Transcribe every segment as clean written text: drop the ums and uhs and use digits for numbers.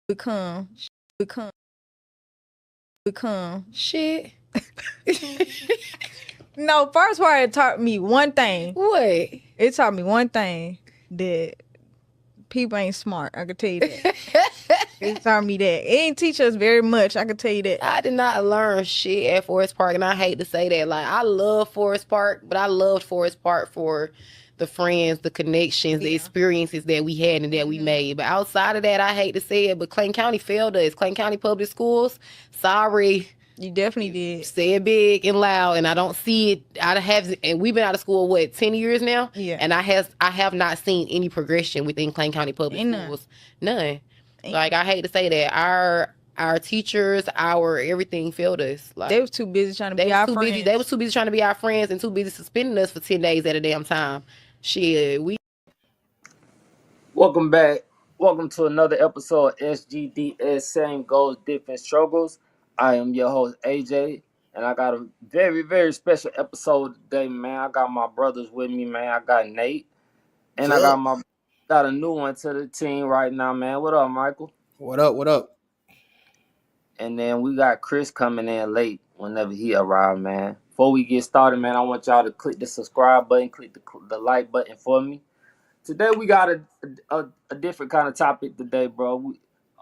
become shit. No, first part it taught me one thing. What? It taught me one thing, that people ain't smart. I could tell you that. It taught me that. It ain't teach us very much. I could tell you that. I did not learn shit at Forest Park, and I hate to say that. Like, I love Forest Park, but I loved Forest Park for the friends, the connections, the experiences that we had and that we made. But outside of that, I hate to say it, but Clayton County failed us. Clayton County Public Schools, sorry. You definitely did. Say it big and loud, and I don't see it. And we've been out of school 10 years now. Yeah. And I have not seen any progression within Clayton County Public Schools. None. Like, I hate to say that our teachers, our everything failed us. Like, they was too busy trying to be our friends. They was too busy trying to be our friends and too busy suspending us for 10 days at a damn time. Shit, Welcome back. Welcome to another episode of SGDS Same Goals, Different Struggles. I am your host, AJ, and I got a very, very special episode today, man. I got my brothers with me, man. I got Nate, and I got a new one to the team right now, man. What up, Michael? What up? And then we got Chris coming in late whenever he arrived, man. Before we get started, man, I want y'all to click the subscribe button, click the like button for me. Today we got a different kind of topic today, bro.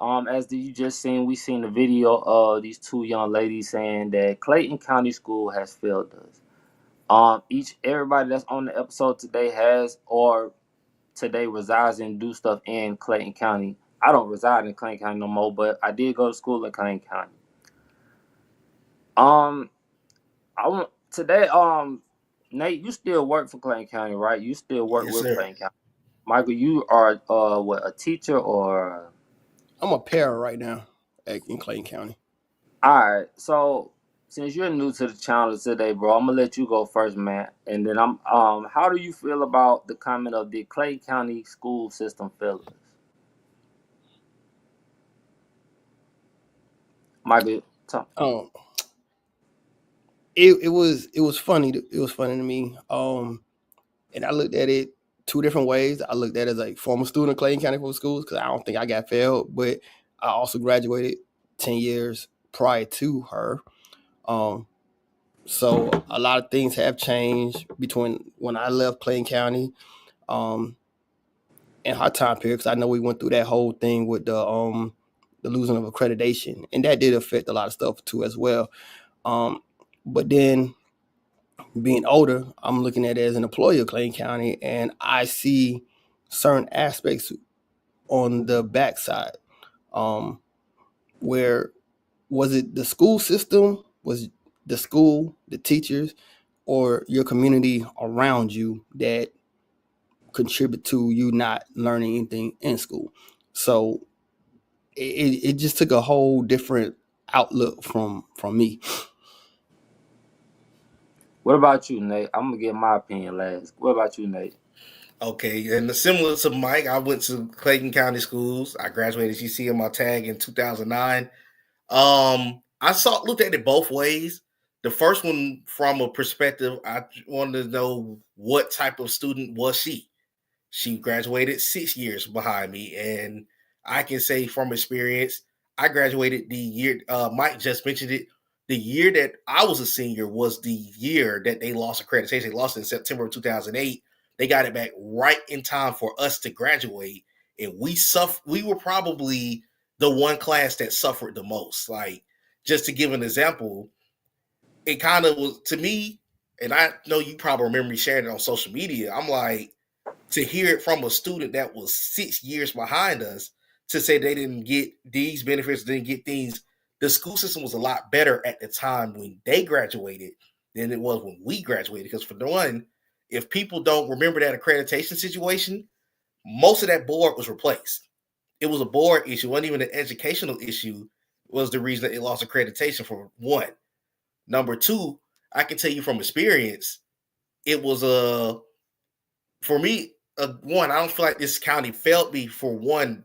As you just seen, we seen the video of these two young ladies saying that Clayton County School has failed us. Everybody that's on the episode today has or today resides and do stuff in Clayton County. I don't reside in Clayton County no more, but I did go to school in Clayton County. Nate, you still work for Clayton County, right? You still work with Clayton County. Michael, you are a teacher or? I'm a parent right now in Clayton County. All right, so since you're new to the channel today, bro, I'm gonna let you go first, man, and then how do you feel about the comment of the Clayton County school system failures? Michael, talk. It was funny. It was funny to me. And I looked at it two different ways. I looked at it as a former student of Clayton County Public Schools because I don't think I got failed, but I also graduated 10 years prior to her. So a lot of things have changed between when I left Clayton County and her time period, because I know we went through that whole thing with the losing of accreditation, and that did affect a lot of stuff too as well. But then being older, I'm looking at it as an employee of Clayton County, and I see certain aspects on the backside. Where was it the school system? Was the school, the teachers, or your community around you that contribute to you not learning anything in school? So it just took a whole different outlook from me. What about you, Nate? I'm gonna get my opinion last. What about you, Nate? Okay, and similar to Mike, I went to Clayton County Schools. I graduated, as you see on my tag, in 2009. I looked at it both ways. The first one, from a perspective, I wanted to know what type of student was she. She graduated 6 years behind me, and I can say from experience, I graduated the year Mike just mentioned it. The year that I was a senior was the year that they lost accreditation. They lost it in September of 2008. They got it back right in time for us to graduate, and we were probably the one class that suffered the most. Like, just to give an example, it kind of was to me, and I know you probably remember me sharing it on social media. I'm like, to hear it from a student that was 6 years behind us to say they didn't get these benefits, didn't get things. The school system was a lot better at the time when they graduated than it was when we graduated. Because for the one, if people don't remember that accreditation situation, most of that board was replaced. It was a board issue. It wasn't even an educational issue was the reason that it lost accreditation, for one. Number two, I can tell you from experience, it was for me, one, I don't feel like this county failed me for one,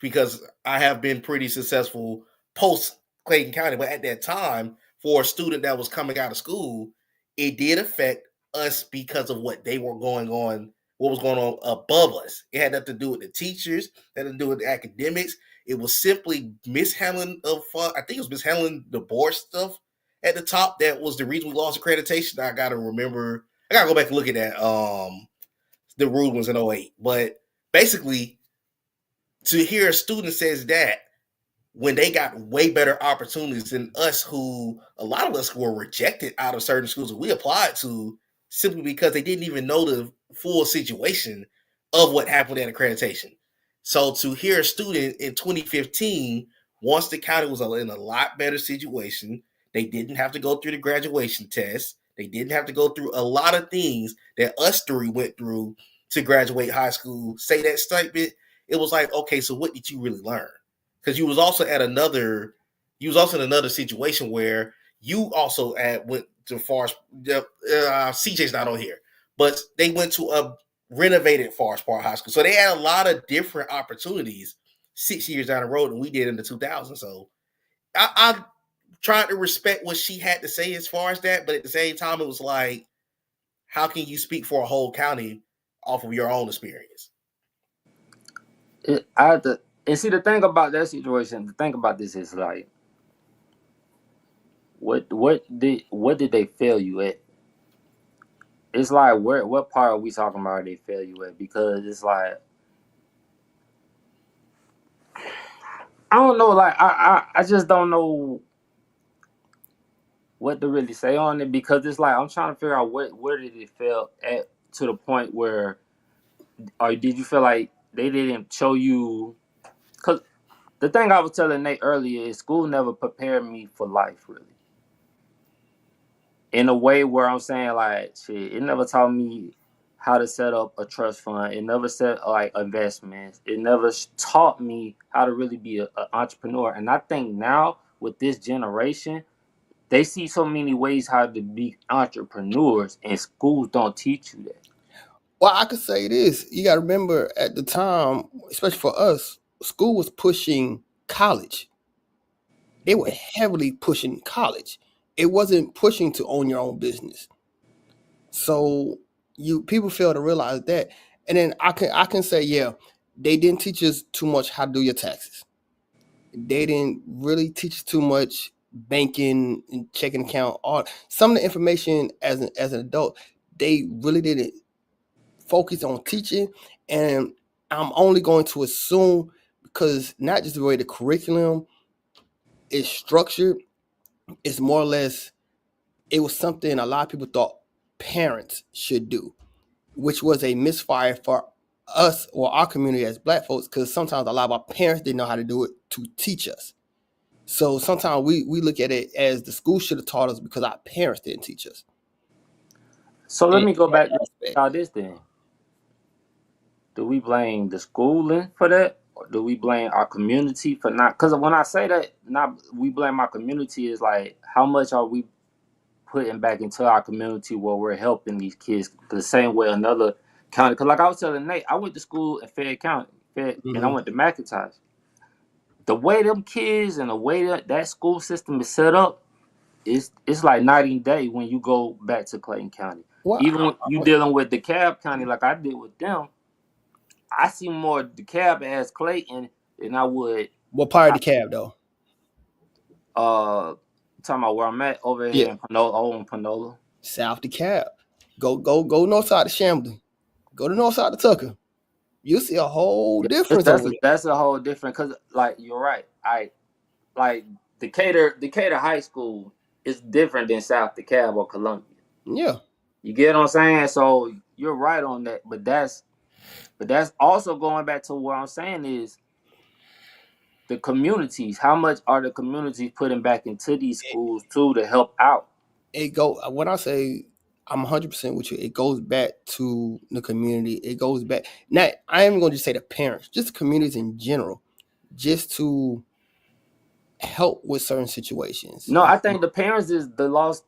because I have been pretty successful post Clayton County. But at that time, for a student that was coming out of school, it did affect us because of what they were going on what was going on above us. It had nothing to do with the teachers, it had to do with the academics. It was simply mishandling of I think it was mishandling the board stuff at the top. That was the reason we lost accreditation. I gotta remember. I gotta go back and look at that. The rulings in 08. But basically, to hear a student says that when they got way better opportunities than us, who a lot of us were rejected out of certain schools that we applied to simply because they didn't even know the full situation of what happened at accreditation. So to hear a student in 2015, once the county was in a lot better situation, they didn't have to go through the graduation test. They didn't have to go through a lot of things that us three went through to graduate high school. Say that statement. It was like, okay, so what did you really learn? Because you was also in another situation where you also went to Forest. CJ's not on here, but they went to a renovated Forest Park High School, so they had a lot of different opportunities 6 years down the road than we did in the 2000s. So I tried to respect what she had to say as far as that, but at the same time, it was like, how can you speak for a whole county off of your own experience? And see, the thing about that situation, the thing about this is like, what did they fail you at? It's like, what part are we talking about they fail you at? Because it's like, I don't know, like I just don't know what to really say on it, because it's like I'm trying to figure out where did it fail at, to the point where, or did you feel like they didn't show you? Because the thing I was telling Nate earlier is school never prepared me for life, really. In a way where I'm saying, like, shit, it never taught me how to set up a trust fund. It never said, like, investments. It never taught me how to really be an entrepreneur. And I think now with this generation, they see so many ways how to be entrepreneurs, and schools don't teach you that. Well, I could say this. You got to remember, at the time, especially for us, school was pushing college. They were heavily pushing college. It wasn't pushing to own your own business. So people fail to realize that. And then I can say, yeah, they didn't teach us too much how to do your taxes. They didn't really teach us too much banking and checking account. All some of the information as an adult, they really didn't focus on teaching. And I'm only going to assume, because not just the way the curriculum is structured, it's more or less, it was something a lot of people thought parents should do, which was a misfire for us or our community as Black folks, because sometimes a lot of our parents didn't know how to do it to teach us. So sometimes we look at it as the school should have taught us because our parents didn't teach us. So let me go back to this then. Do we blame the schooling for that? Or do we blame our community for not? Because when I say that, not we blame our community, is like, how much are we putting back into our community where we're helping these kids the same way another county? Because like I was telling Nate, I went to school in Fayette County, and I went to McIntosh. The way them kids and the way that school system is set up, it's like night and day when you go back to Clayton County. Well, even when you dealing with DeKalb County like I did with them, I see more DeKalb as Clayton than I would. What part of DeKalb though? Talking about where I'm at over here in Panola. South DeKalb. Go north side of Shamden. Go to north side of Tucker. You see a whole difference. That's a whole different, because like you're right. Like Decatur High School is different than South DeKalb or Columbia. Yeah. You get what I'm saying? So you're right on that. But that's also going back to what I'm saying is the communities. How much are the communities putting back into these schools too to help out? When I say I'm 100% with you, it goes back to the community. It goes back. Now, I am going to just say the parents, just the communities in general, just to help with certain situations. No, I think the parents is the lost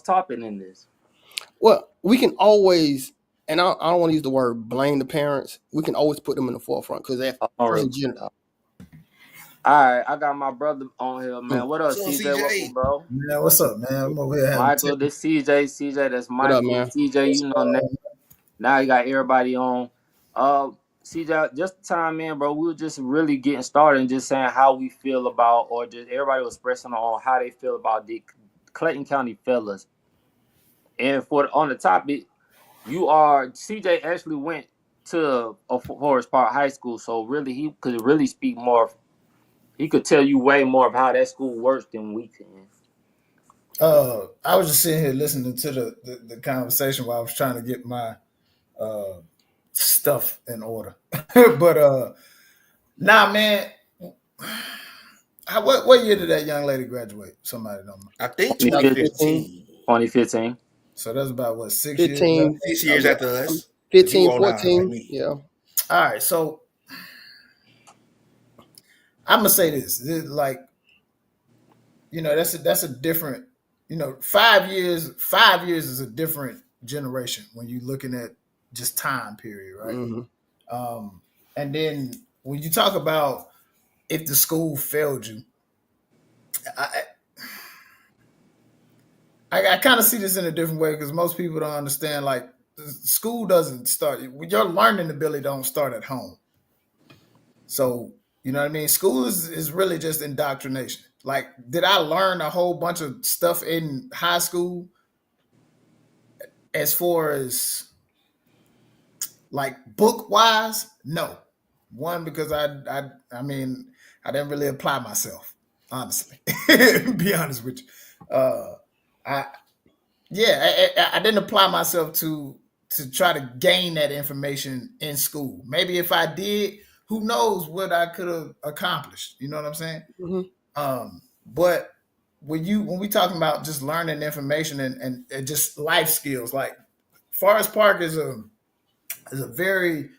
topic in this. Well, we can always, and I don't want to use the word blame the parents. We can always put them in the forefront because they're in general. All right, I got my brother on here, man. What up, CJ? Welcome, bro. Man, what's up, man? I'm over here. Michael, this CJ. CJ, that's Michael. What up, man? CJ, you know that. Now you got everybody on. CJ, just the time, man, bro. We were just really getting started and just saying how we feel about, or just everybody was expressing on how they feel about the Clayton County fellas. And on the topic, CJ actually went to a Forest Park High School, so really he could really speak more. He could tell you way more of how that school works than we can. I was just sitting here listening to the conversation while I was trying to get my stuff in order. But nah, man. What year did that young lady graduate? Somebody don't know. I think 2015. 2015. 2015. So that's about what, 6 15, years? 6 years after us. 15, You 14. like me. Yeah. All right, so I'm gonna say this, like, that's a different, 5 years. 5 years is a different generation when you're looking at just time period, right? Mm-hmm. And then when you talk about if the school failed you, I kind of see this in a different way because most people don't understand. Like, school doesn't start. Your learning ability don't start at home. So you know what I mean. School is really just indoctrination. Like, did I learn a whole bunch of stuff in high school as far as like book wise? No. One, because I mean I didn't really apply myself, honestly. Be honest with you. I didn't apply myself to try to gain that information in school. Maybe if I did, who knows what I could have accomplished. You know what I'm saying? Mm-hmm. But when we talking about just learning information and just life skills, like Forest Park is a very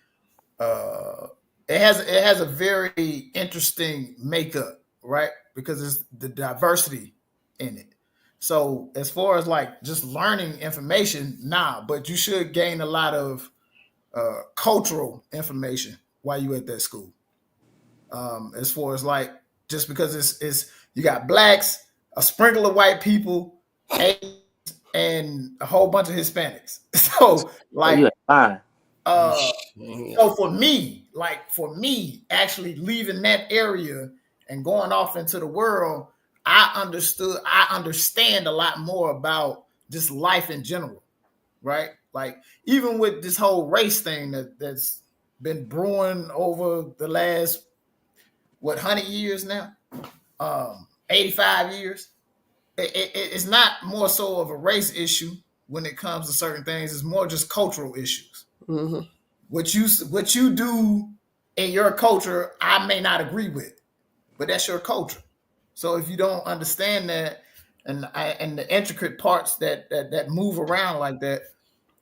it has a very interesting makeup, right? Because it's the diversity in it. So as far as like just learning information, but you should gain a lot of cultural information while you at that school. As far as like, just because it's you got blacks, a sprinkle of white people, and a whole bunch of Hispanics. So like, You fine. so for me, actually leaving that area and going off into the world, I understand a lot more about just life in general, right? Like, even with this whole race thing that's been brewing over the last 100 years now, 85 years. It's not more so of a race issue when it comes to certain things. It's more just cultural issues. Mm-hmm. What you do in your culture, I may not agree with, but that's your culture. So if you don't understand that and the intricate parts that move around like that,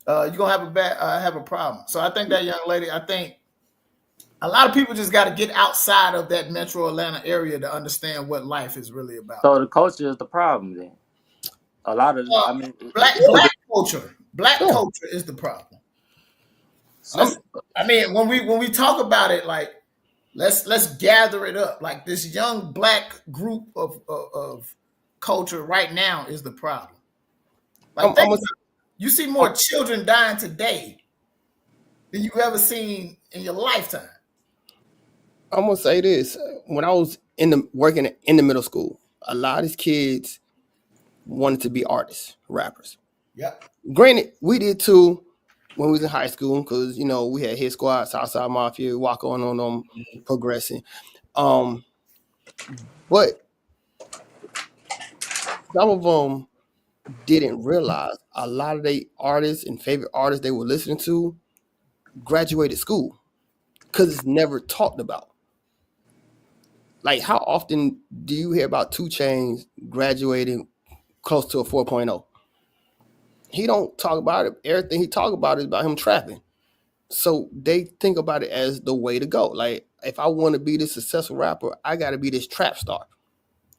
you're gonna have a problem. So I think that young lady, I think a lot of people just got to get outside of that metro Atlanta area to understand what life is really about. So the culture is the problem then. A lot of, black culture is the problem. I mean, when we talk about it, like, let's gather it up. Like, this young black group of culture right now is the problem. Like, you see more children dying today than you ever seen in your lifetime. I'm gonna say this: when I was working in the middle school, a lot of these kids wanted to be artists, rappers. Yeah. Granted, we did too when we was in high school because we had Hit Squad, Southside Mafia, walk on them, progressing. But some of them didn't realize a lot of the artists and favorite artists they were listening to graduated school because it's never talked about. Like, how often do you hear about 2 Chainz graduating close to a 4.0? He don't talk about it. Everything he talk about is about him trapping. So they think about it as the way to go. Like, if I want to be this successful rapper, I got to be this trap star.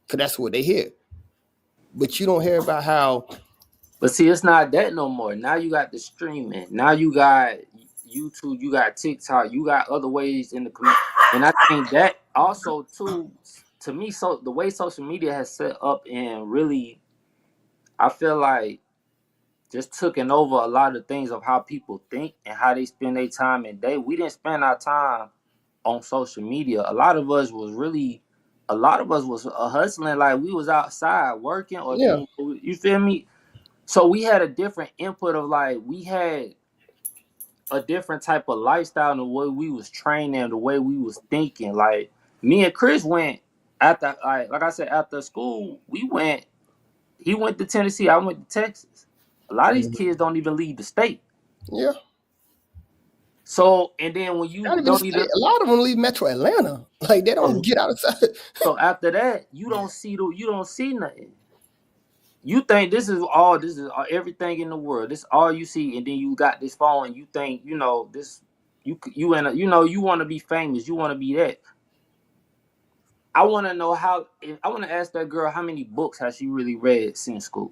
Because that's what they hear. But you don't hear about how... But see, it's not that no more. Now you got the streaming. Now you got YouTube. You got TikTok. You got other ways in the community. And I think that also, too, to me, so the way social media has set up and really, I feel like just taking over a lot of things of how people think and how they spend their time and day. We didn't spend our time on social media. A lot of us was hustling, like we was outside working or doing, you feel me? So we had a different input of like, we had a different type of lifestyle and the way we was training, the way we was thinking. Like me and Chris went after, like I said, after school, he went to Tennessee, I went to Texas. A lot of these kids don't even leave the state. Yeah. So, and then when you a lot of them leave Metro Atlanta. Like they don't get outside. So after that, you don't see nothing. You think this is everything in the world. This all you see, and then you got this phone, and you think this. You want to be famous. You want to be that. I want to know I want to ask that girl how many books has she really read since school.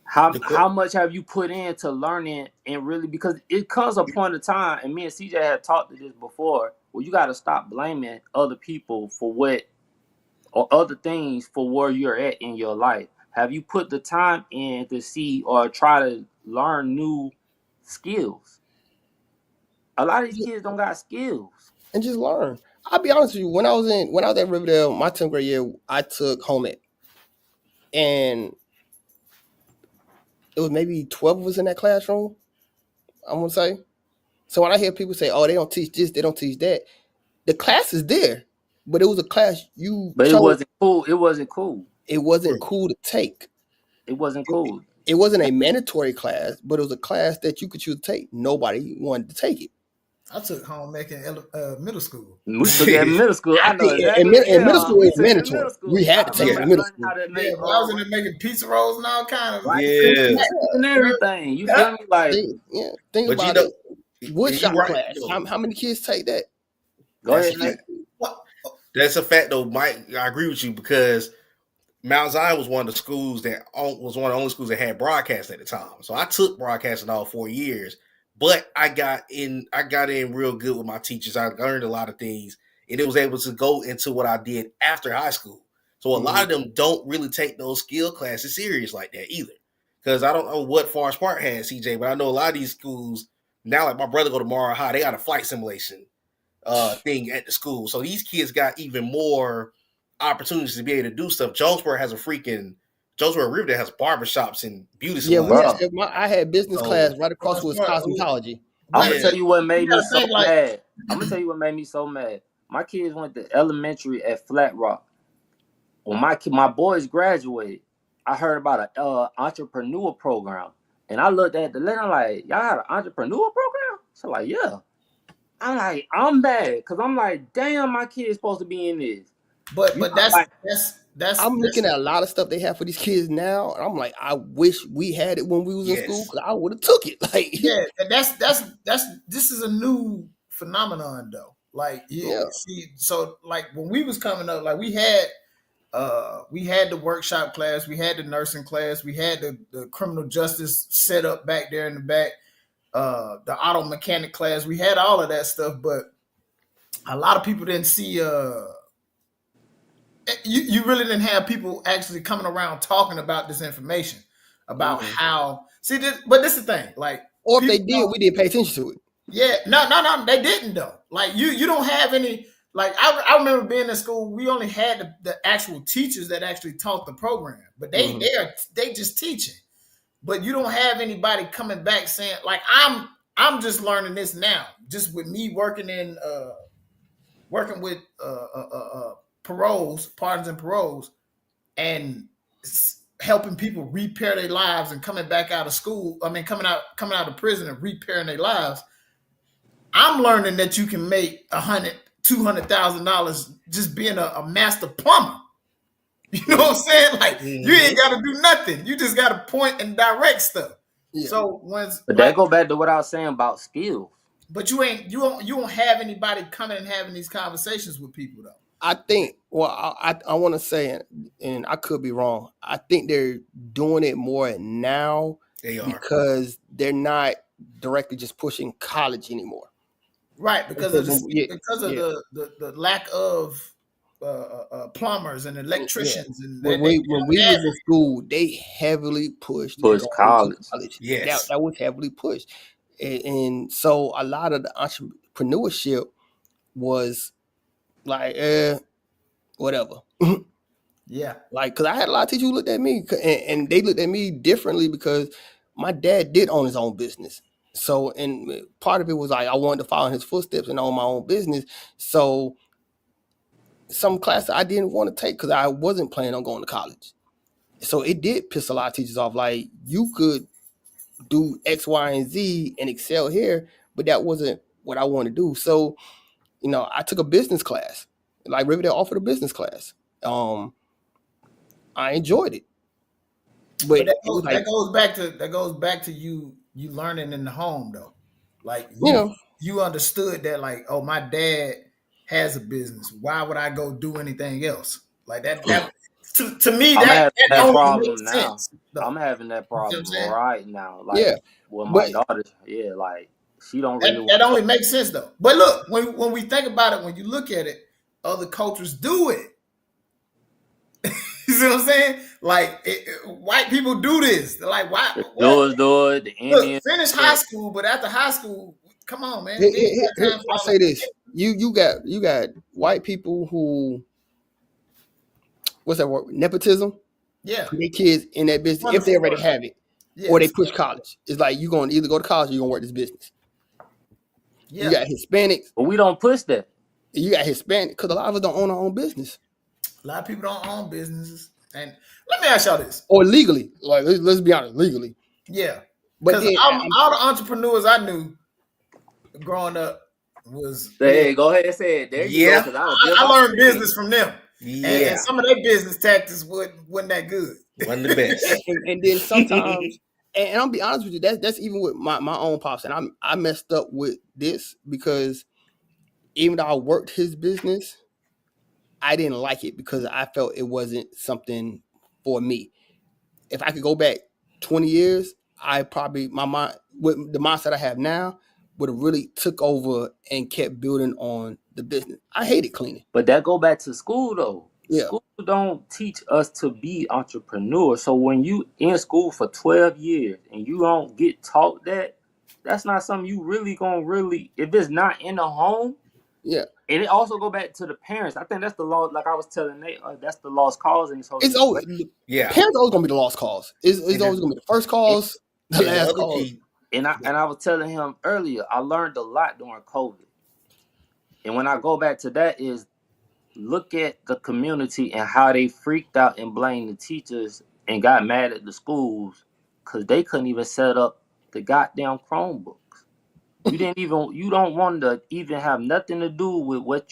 How much have you put into learning and really, because it comes a point of time, and me and CJ had talked to this before, where you got to stop blaming other people for what, or other things for where you're at in your life. Have you put the time in to see or try to learn new skills? A lot of these kids don't got skills. And just learn. I'll be honest with you, when I was at Riverdale, my 10th grade year, I took home ec. And it was maybe 12 of us in that classroom, I'm gonna say. So when I hear people say, "Oh, they don't teach this, they don't teach that," the class is there, but it was a class But it wasn't cool. It wasn't cool. It wasn't cool to take. It wasn't cool. It wasn't a mandatory class, but it was a class that you could choose to take. Nobody wanted to take it. I took home ec in middle school. We took that in middle school. I know exactly. In middle school, it's mandatory. We had to take it in middle school. I was in there making pizza rolls and all kind of and everything. You feel me? Like, think about it. Woodshop class. How many kids take that? Go ahead. That's a fact, though, Mike. I agree with you, because Mount Zion was one of the schools that was one of the only schools that had broadcast at the time. So I took broadcasting all 4 years. But I got in real good with my teachers. I learned a lot of things, and it was able to go into what I did after high school. So a lot of them don't really take those skill classes serious like that either. Because I don't know what Forest Park had, CJ, but I know a lot of these schools now, like my brother go to Morrow High, they got a flight simulation thing at the school. So these kids got even more opportunities to be able to do stuff. Jonesboro Riverdale has barbershops and beauty salons. Yeah, I had business class right across with cosmetology. I'm gonna tell you what made me so mad. I'm gonna tell you what made me so mad. My kids went to elementary at Flat Rock. When my boys graduated, I heard about an entrepreneur program, and I looked at the letter like, y'all had an entrepreneur program? So like, yeah. I'm mad because I'm like, damn, my kid's supposed to be in this. But that's I'm looking at a lot of stuff they have for these kids now, and I'm like, I wish we had it when we was in school, because I would have took it. Like, this is a new phenomenon though. Like, see, so like when we was coming up, like we had the workshop class, we had the nursing class, we had the criminal justice set up back there in the back, the auto mechanic class, we had all of that stuff, but a lot of people didn't see you really didn't have people actually coming around talking about this information about how but this is the thing, like, or if they did, we didn't pay attention to it. Yeah, no, they didn't though. Like you don't have any. Like I remember being in school, we only had the actual teachers that actually taught the program, but they just teaching. But you don't have anybody coming back saying, like, I'm just learning this now, just with me working with pardons and paroles, and helping people repair their lives and coming back out of school. I mean, coming out of prison and repairing their lives. I'm learning that you can make $200,000 just being a master plumber. You know what I'm saying? Like, you ain't got to do nothing. You just got to point and direct stuff. Yeah. So but that go back to what I was saying about skills. But you don't have anybody coming and having these conversations with people though. I think, I want to say, and I could be wrong, I think they're doing it more now. They are. Because they're not directly just pushing college anymore. Right, because of the lack of plumbers and electricians, and when we was in school, they heavily pushed Push going college. to college. Yes. That was heavily pushed, and so a lot of the entrepreneurship was like, whatever. Yeah. Like, because I had a lot of teachers who looked at me, and they looked at me differently because my dad did own his own business. So, and part of it was like I wanted to follow in his footsteps and own my own business. So, some classes I didn't want to take because I wasn't planning on going to college. So it did piss a lot of teachers off. Like, you could do X, Y, and Z and excel here, but that wasn't what I wanted to do. So, I took a business class. Like, Riverdale offered a business class. I enjoyed it. But But it was like, that goes back to you learning in the home though. Like you understood that, like, oh, my dad has a business. Why would I go do anything else? Like that to me, I'm that having that only problem makes now. sense, though. I'm having that You know what I'm problem saying? right now. Like with my daughter, like she don't really That only makes sense though. But look, when we think about it, when you look at it, other cultures do it. You see what I'm saying? Like white people do this. They're like, why? do it. The Indians Finish high school, but after high school, come on, man. I'll say this: you got white people who, what's that word? Nepotism. Yeah, Their kids in that business if they already have it, or they push college. It's like you're going to either go to college or you're going to work this business. Yeah. You got Hispanics, but we don't push that. You got Hispanic because a lot of us don't own our own business. A lot of people don't own businesses, and let me ask y'all this: or legally, like let's be honest, legally. Yeah, because all the entrepreneurs I knew growing up was. Hey, go ahead and say it. There you go. I learned business from them. Yeah, and some of their business tactics wasn't that good. Wasn't the best. and then sometimes, and I'll be honest with you, that's even with my own pops, and I messed up with this because even though I worked his business, I didn't like it because I felt it wasn't something for me. If I could go back 20 years, I probably my mind with the mindset I have now would have really took over and kept building on the business. I hated cleaning. But that go back to school though. Yeah. School don't teach us to be entrepreneurs. So when you in school for 12 years and you don't get taught that, that's not something you really if it's not in the home. Yeah. And it also go back to the parents. I think that's the law. Like I was telling Nate, that's the lost cause in this whole. It's always parents always gonna be the lost cause. It's always gonna be the first cause, the last cause. And I was telling him earlier, I learned a lot during COVID. And when I go back to that is look at the community and how they freaked out and blamed the teachers and got mad at the schools because they couldn't even set up the goddamn Chromebooks. You don't want to even have nothing to do with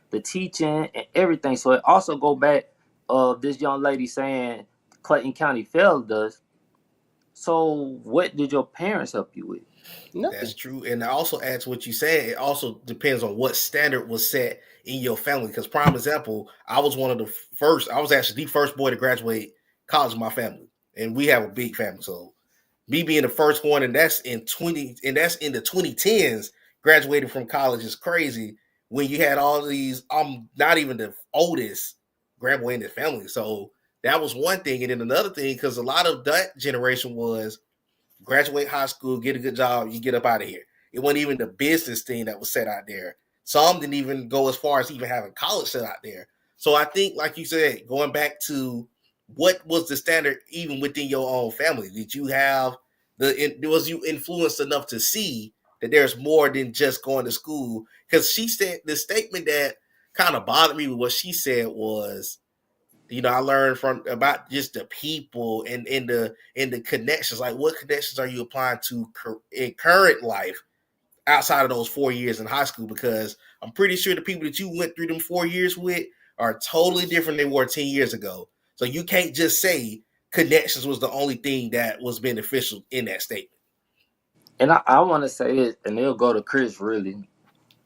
the teaching and everything. So it also go back of this young lady saying Clayton County failed us. So what did your parents help you with? Nothing. That's true. And I also add to what you said, it also depends on what standard was set in your family. Because prime example, I was one of the first, I was actually the first boy to graduate college in my family. And we have a big family. So me being the first one, and that's in the 2010s, graduating from college is crazy when you had all these, I'm not even the oldest grandboy in the family. So that was one thing. And then another thing, because a lot of that generation was graduate high school, get a good job, you get up out of here. It wasn't even the business thing that was set out there. Some didn't even go as far as even having college set out there. So I think, like you said, going back to what was the standard even within your own family? Did you have was you influenced enough to see that there's more than just going to school? Because she said the statement that kind of bothered me with what she said was, I learned about just the people and the connections. Like, what connections are you applying to in current life outside of those 4 years in high school? Because I'm pretty sure the people that you went through them 4 years with are totally different than they were 10 years ago. So you can't just say connections was the only thing that was beneficial in that statement. And I want to say this, and it'll go to Chris really.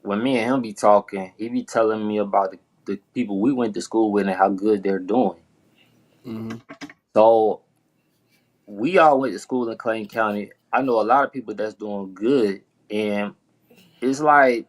When me and him be talking, he be telling me about the people we went to school with and how good they're doing. Mm-hmm. So we all went to school in Clayton County. I know a lot of people that's doing good, and it's like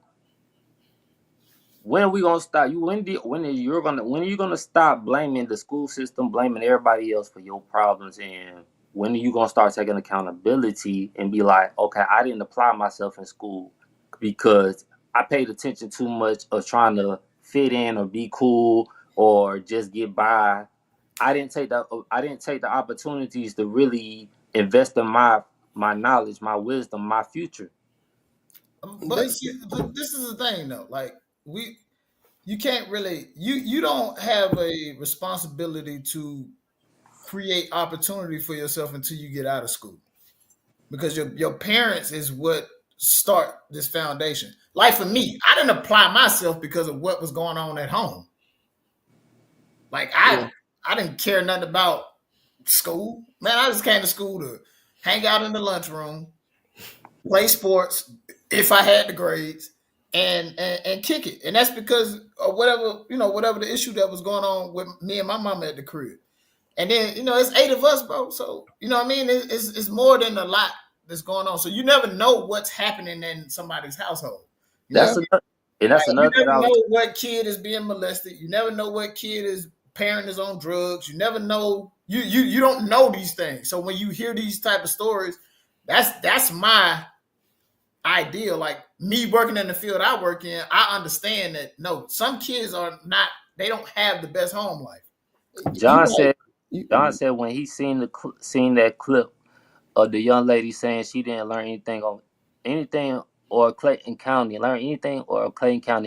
when are we gonna stop? When are you gonna stop blaming the school system, blaming everybody else for your problems, and when are you gonna start taking accountability and be like, okay, I didn't apply myself in school because I paid attention too much of trying to fit in or be cool or just get by. I didn't take the opportunities to really invest in my knowledge, my wisdom, my future. But see, this is the thing though. Like you can't really you don't have a responsibility to create opportunity for yourself until you get out of school, because your parents is what start this foundation. Like for me, I didn't apply myself because of what was going on at home. Like I didn't care nothing about school. Man, I just came to school to hang out in the lunchroom, play sports if I had the grades, and kick it. And that's because of whatever the issue that was going on with me and my mama at the crib. And then it's 8 of us, bro. So what I mean, it's more than a lot that's going on. So you never know what's happening in somebody's household. That's another You thing never know what kid is being molested. You never know what kid is parent is on drugs. You never know. You don't know these things. So when you hear these type of stories, that's my ideal. Like me working in the field I work in, I understand that no, some kids are not. They don't have the best home life. John said when he seen that clip of the young lady saying she didn't learn anything or Clayton County,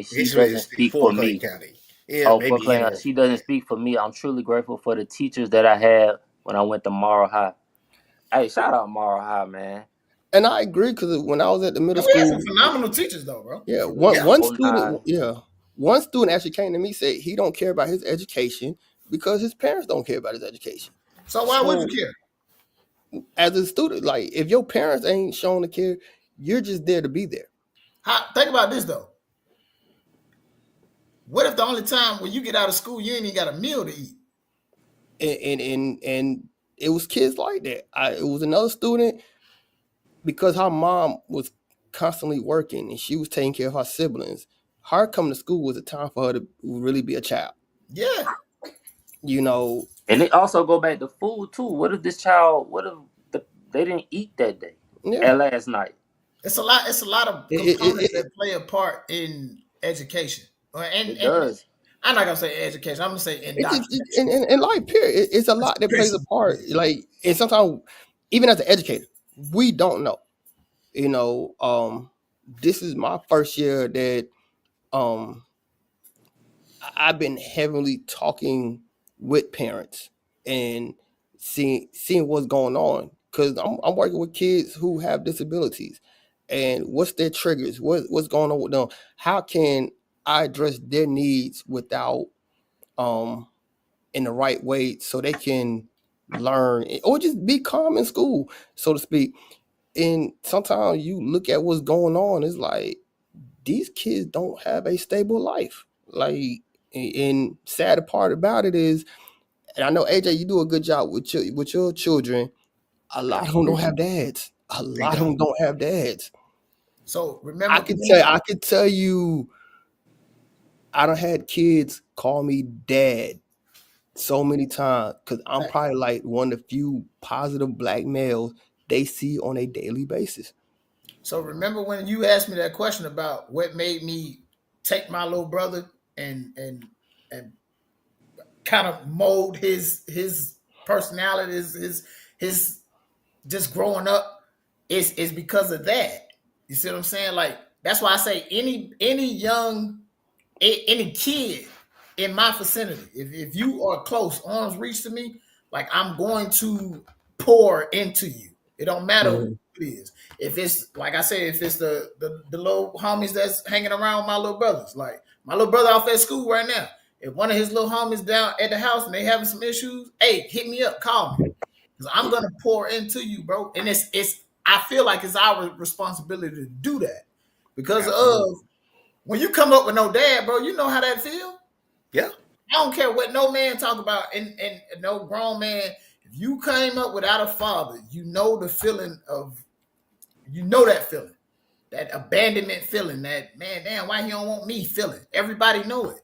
she doesn't speak for me. County. Yeah, Oh, maybe Clayton, she doesn't speak for me. I'm truly grateful for the teachers that I had when I went to Morrow High. Hey, shout out Morrow High, man. And I agree, because when I was at the middle We had school, some phenomenal teachers though, bro. yeah, one student actually came to me, said he don't care about his education because his parents don't care about his education. So why would you care? As a student, like if your parents ain't shown to care, you're just there to be there. Think about this though. What if the only time when you get out of school you ain't even got a meal to eat? And it was kids like that. It was another student, because her mom was constantly working and she was taking care of her siblings. Her coming to school was a time for her to really be a child. Yeah. And they also go back to food too. What if they didn't eat that day? Yeah. Last night? It's a lot of components that play a part in education. It does. I'm not gonna say education. I'm gonna say indoctrination. In life, period. It's a lot that plays a part. Like, and sometimes, even as an educator, we don't know. This is my first year that I've been heavily talking with parents and seeing what's going on, because I'm working with kids who have disabilities, and what's their triggers, what's going on with them, how can I address their needs without in the right way so they can learn or just be calm in school, so to speak. And sometimes you look at what's going on, it's like these kids don't have a stable life. Like, and sad part about it is, and I know AJ, you do a good job with your children. A lot of them don't have dads. A lot of them don't have dads. So remember, I could tell you, I done had kids call me dad so many times, because I'm probably like one of the few positive black males they see on a daily basis. So remember when you asked me that question about what made me take my little brother and kind of mold his personality, his just growing up is because of that. You see what I'm saying? Like, that's why I say any kid in my vicinity, if you are close, arm's reach to me, like, I'm going to pour into you. It don't matter who it is. If it's, like I said, if it's the little homies that's hanging around with my little brothers, like my little brother off at school right now, if one of his little homies down at the house and they having some issues, hey, hit me up, call me, because I'm gonna pour into you, bro. And it's I feel like it's our responsibility to do that, because of when you come up with no dad, bro, you know how that feel. Yeah. I don't care what no man talk about, and no grown man. If you came up without a father, you know the feeling of, that feeling. that abandonment feeling, that man, damn, why he don't want me feeling. Everybody know it.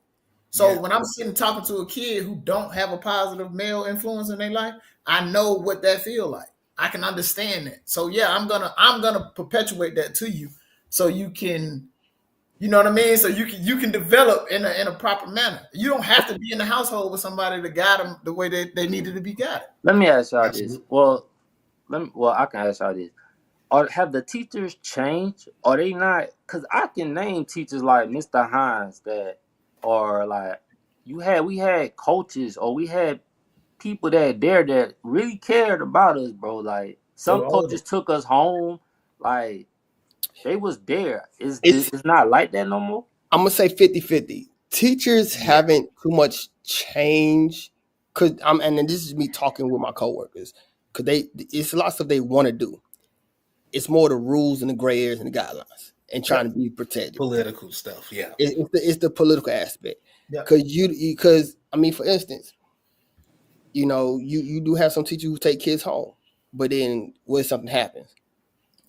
So when I'm sitting talking to a kid who don't have a positive male influence in their life, I know what that feel like. I can understand that. So yeah, I'm gonna perpetuate that to you, so you can, you know what I mean. So you can develop in a proper manner. You don't have to be in the household with somebody to guide them the way they needed to be guided. Let me ask y'all Absolutely. this. Well, I can ask y'all this. Or have the teachers changed? Or they not? Because I can name teachers like Mr. Hines that, or like we had coaches, or we had people that really cared about us, bro. Like They some were older. coaches took us home, like they was there. It's It's not like that no more. I'm gonna say 50-50. Teachers haven't too much change, and then this is me talking with my coworkers, because it's a lot of stuff they want to do. It's more the rules and the gray areas and the guidelines and trying to be protected. Political stuff, yeah. It's the political aspect. Yeah. Because I mean, for instance, you do have some teachers who take kids home, but then when something happens,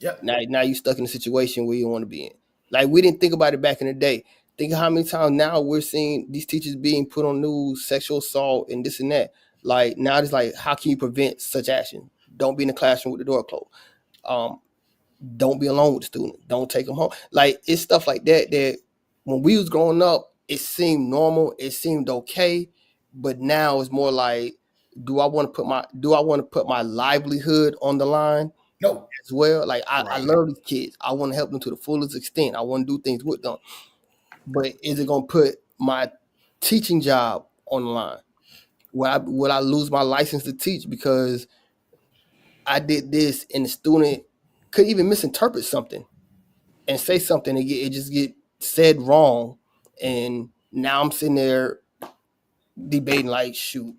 Yep. now you're stuck in a situation where you don't want to be in. Like, we didn't think about it back in the day. Think of how many times now we're seeing these teachers being put on news, sexual assault and this and that. Like, now it's like, how can you prevent such action? Don't be in the classroom with the door closed. Don't be alone with the student. Don't take them home. Like, it's stuff like that when we was growing up, it seemed normal. It seemed okay. But now it's more like, do I want to put my livelihood on the line No. as well? Like, I Right. love these kids. I want to help them to the fullest extent. I want to do things with them. But is it going to put my teaching job on the line? Will I lose my license to teach because I did this and the student could even misinterpret something and say something and it just get said wrong, and now I'm sitting there debating, like, shoot,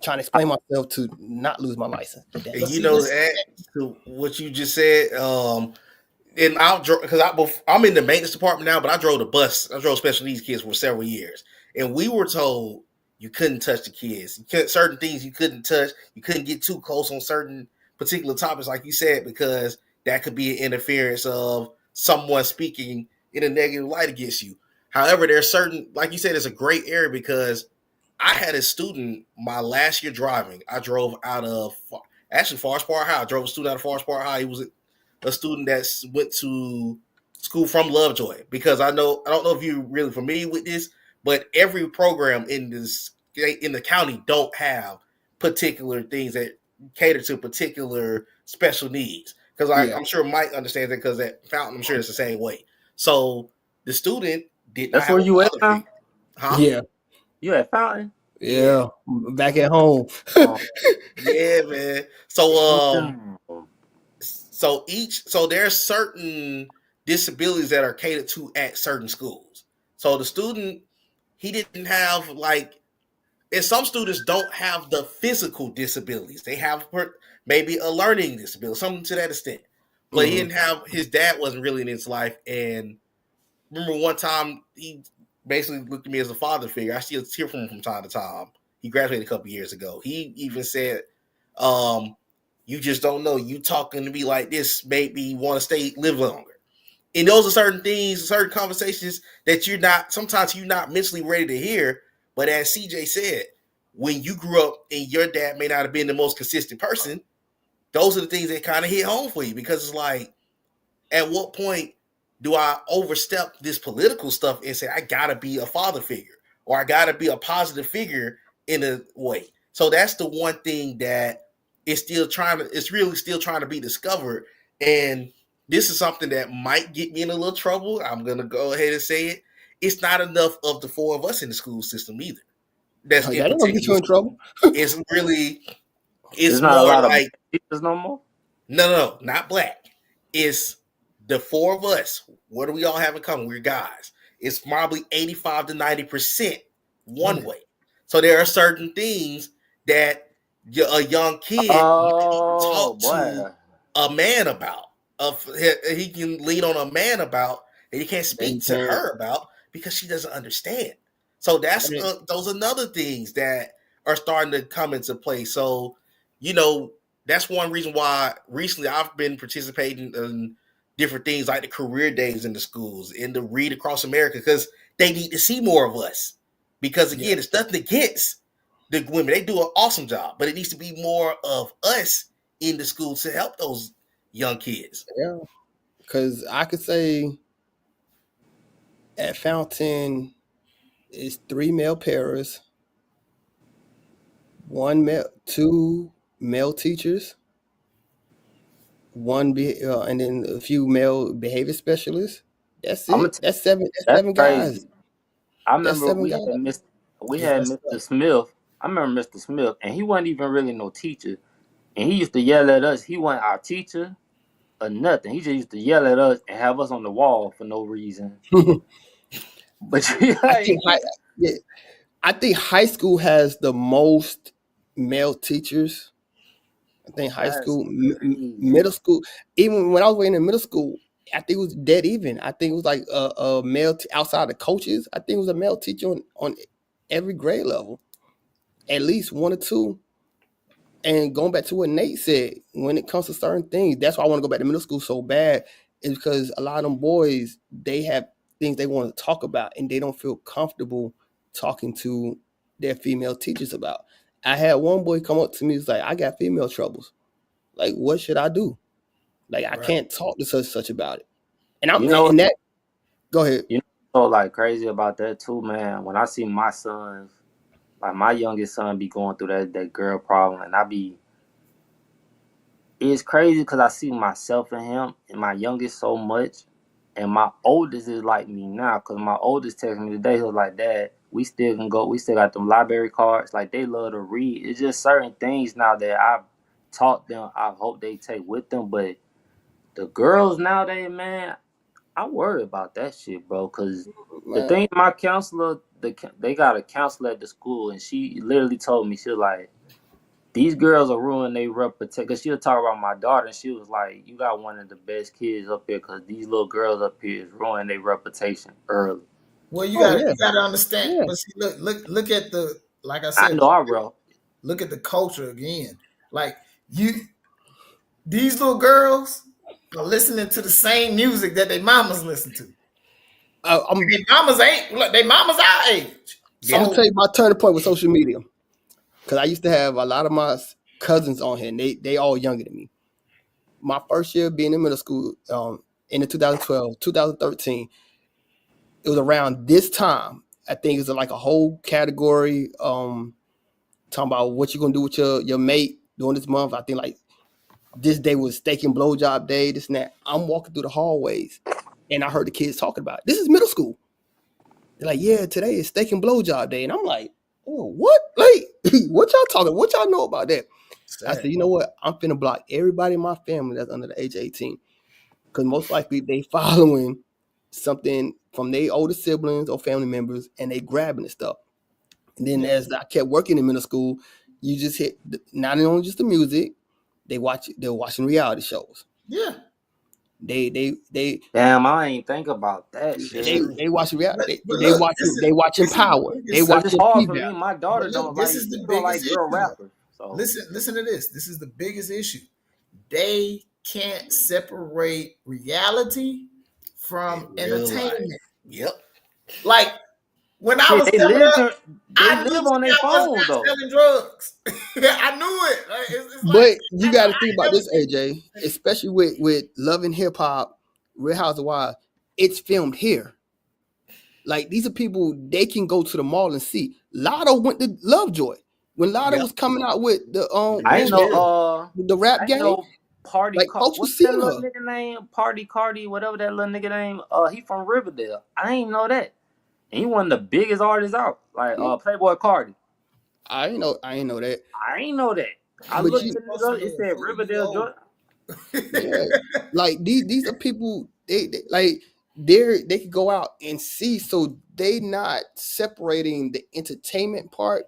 trying to explain myself to not lose my license. And But you see, know, this, to what you just said, and I'm in the maintenance department now, but I drove the bus. I drove special needs kids for several years, and we were told you couldn't touch the kids. Certain things you couldn't touch. You couldn't get too close on certain particular topics, like you said, because that could be an interference of someone speaking in a negative light against you. However, there's certain, like you said, it's a great area because I had a student my last year driving. I drove out of Forest Park High. I drove a student out of Forest Park High. He was a student that went to school from Lovejoy, because I don't know if you're really familiar with this, but every program in the county don't have particular things that cater to particular special needs. Because Yeah. I'm sure Mike understands that, because at Fountain, I'm sure it's the same way. So the student did not That's have where a you at father now? figure. Huh? Yeah. You at Fountain? Yeah. Back at home. Oh, Yeah, man. So damn. so there's certain disabilities that are catered to at certain schools. So the student, he didn't have, like, and some students don't have the physical disabilities. They have maybe a learning disability, something to that extent. But he didn't have, his dad wasn't really in his life. And remember one time he basically looked at me as a father figure. I still hear from him from time to time. He graduated a couple years ago. He even said, you just don't know. You talking to me like this made me want to live longer. And those are certain things, certain conversations that sometimes you're not mentally ready to hear. But as CJ said, when you grew up and your dad may not have been the most consistent person, those are the things that kind of hit home for you, because it's like, at what point do I overstep this political stuff and say I gotta be a father figure, or I gotta be a positive figure in a way? So that's the one thing that it's really still trying to be discovered. And this is something that might get me in a little trouble. I'm gonna go ahead and say it. It's not enough of the four of us in the school system either. That's in That ain't gonna get you particular in trouble. It's really, There's it's not a more lot of like, teachers no more. no, not black. It's the four of us. What do we all have in common? We're guys. It's probably 85 to 90% one way. So there are certain things that a young kid Oh talk boy. to a man about. He can lean on a man about, and he can't speak to her about, because she doesn't understand. So those are other things that are starting to come into play. So, that's one reason why recently I've been participating in different things like the career days in the schools and the Read Across America, because they need to see more of us. Because again, it's nothing against the women. They do an awesome job, but it needs to be more of us in the schools to help those young kids. Yeah, because I could say at Fountain, it's 3 male pairs, 2 male teachers, and then a few male behavior specialists. That's I'm gonna it. That's seven. That's that's 7 crazy. guys. I That's remember 7 we guys. had Yes, Mr. Smith. I remember Mr. Smith, and he wasn't even really no teacher. And he used to yell at us. He wasn't our teacher or nothing. He just used to yell at us and have us on the wall for no reason. But I think yeah, I think high school has the most male teachers. I think high that's school, crazy. middle school, even when I was in middle school, I think it was dead even. I think it was like a male outside the coaches. I think it was a male teacher on every grade level, at least 1 or 2. And going back to what Nate said, when it comes to certain things, that's why I want to go back to middle school so bad, is because a lot of them boys, they have things they want to talk about and they don't feel comfortable talking to their female teachers about. I had one boy come up to me, he's like, I got female troubles. Like, what should I do? Like, I can't talk to such about it. And go ahead. You know so like crazy about that too, man. When I see my sons, like my youngest son be going through that girl problem, and it's crazy because I see myself in him and my youngest so much, and my oldest is like me now. Because my oldest texted me today, he was like, "Dad, we still can go. We still got them library cards. Like they love to read. It's just certain things now that I've taught them. I hope they take with them. But the girls nowadays, man, I worry about that shit, bro. Because the Man, thing, my counselor, they got a counselor at the school, and she literally told me, she was like, these girls are ruining their reputation. Because she'll talk about my daughter, and she was like, you got one of the best kids up here because these little girls up here is ruining their reputation early. Well, you oh gotta understand. yeah. But see, look at the, like I I said, know I wrote. look at the culture again. Like these little girls are listening to the same music that their mamas listen to. Their mamas our age. I'm gonna tell you my turning point with social media, because I used to have a lot of my cousins on here, and they all younger than me. My first year being in middle school, in the 2012, 2013, it was around this time. I think it was like a whole category talking about what you're gonna do with your mate during this month. I think like this day was steak and blowjob day, this and that. I'm walking through the hallways and I heard the kids talking about it. This is middle school. They're like, yeah, today is steak and blowjob day. And I'm like, oh, what? Like, what y'all talking? What y'all know about that? I said, you know what? I'm finna block everybody in my family that's under the age of 18. Because most likely they following something from their older siblings or family members and they grabbing the stuff. And then as I kept working in middle school, you just hit not only just the music, they're watching reality shows. Yeah. They Damn, I ain't think about that shit. they watching reality. But They look, watching Power. They Because it's watching hard for P-Valley. me. My daughter don't like. this is the She don't like biggest girl issue. rappers. So Listen to this. This is the biggest issue. They can't separate reality from entertainment. Yep. Like when I shit, was they coming live. up, They I knew live on their Scott was phone not though. selling drugs. I knew it. Like, it's But like, you got to think about this, AJ, especially with Love and Hip Hop, Real House of Wild. It's filmed here. Like these are people they can go to the mall and see. Lotto went to Lovejoy when Lotto was coming out with the I ain't know. the rap I game. know Party. Like folks was What's that seeing little her. nigga name? Party Cardi, whatever that little nigga name. He from Riverdale. I ain't know that. And he one of the biggest artists out. Like Playboy Cardi. I ain't know that. I ain't know that. I But looked you- at it up. It said Riverdale, Georgia. Yeah, like these are people they like they could go out and see, so they not separating the entertainment part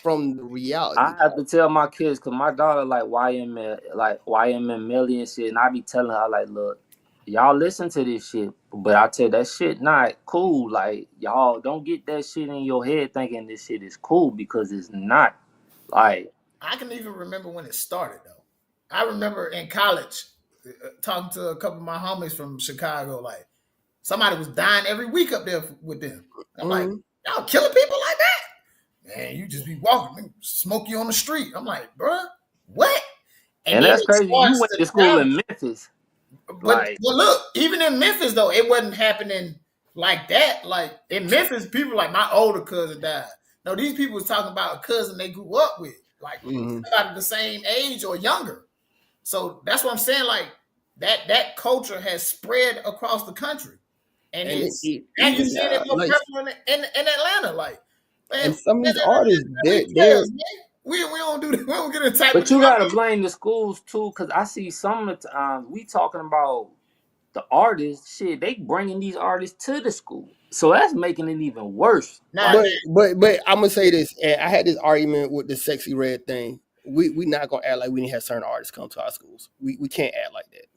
from the reality. I have to tell my kids because my daughter like YMN Melly and shit, and I be telling her like, look, y'all listen to this shit, but I tell that shit not cool. Like y'all don't get that shit in your head thinking this shit is cool because it's not. Like I can even remember when it started though. I remember in college, talking to a couple of my homies from Chicago. Like somebody was dying every week up there with them. I'm like, y'all killing people like that? Man, you just be walking, smoke you on the street. I'm like, bruh, what? And that's crazy. You went to school in Memphis. But look, even in Memphis though, it wasn't happening like that. Like in Memphis, people like my older cousin died. No, these people was talking about a cousin they grew up with, like about the same age or younger. So that's what I'm saying. Like that culture has spread across the country, and you see it more prevalent in Atlanta. Like, man, and some of these artists, we don't do that. We don't get a type. But you gotta blame the schools too, because I see some of the time we talking about the artists. Shit, they bringing these artists to the school, so that's making it even worse. But I'm gonna say this, and I had this argument with the Sexy Red thing. We not gonna act like we didn't have certain artists come to our schools. We can't act like that.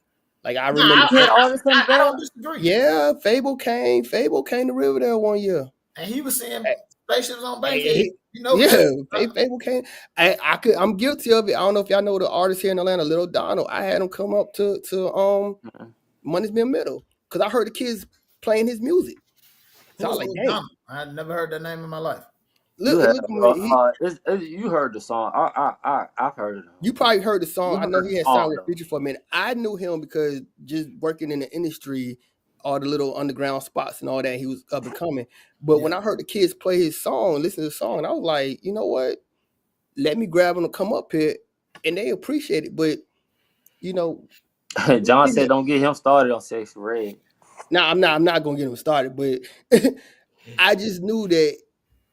Like I remember, I don't disagree. Yeah, Fable came to Riverdale one year, and he was saying spaceships on Bankhead. You know, Fable came. I'm guilty of it. I don't know if y'all know the artist here in Atlanta, Little Donald. I had him come up to Money's Mill Middle because I heard the kids playing his music. So I was like, dang. I never heard that name in my life. You heard the song. I've heard it. You probably heard the song. I know he had signed with Future for a minute. I knew him because just working in the industry, all the little underground spots and all that, he was up and coming. But when I heard the kids play his song, listen to the song, I was like, you know what? Let me grab him to come up here, and they appreciate it. But you know, John said, "Don't get him started on Sexy Red." No, I'm not gonna get him started. But I just knew that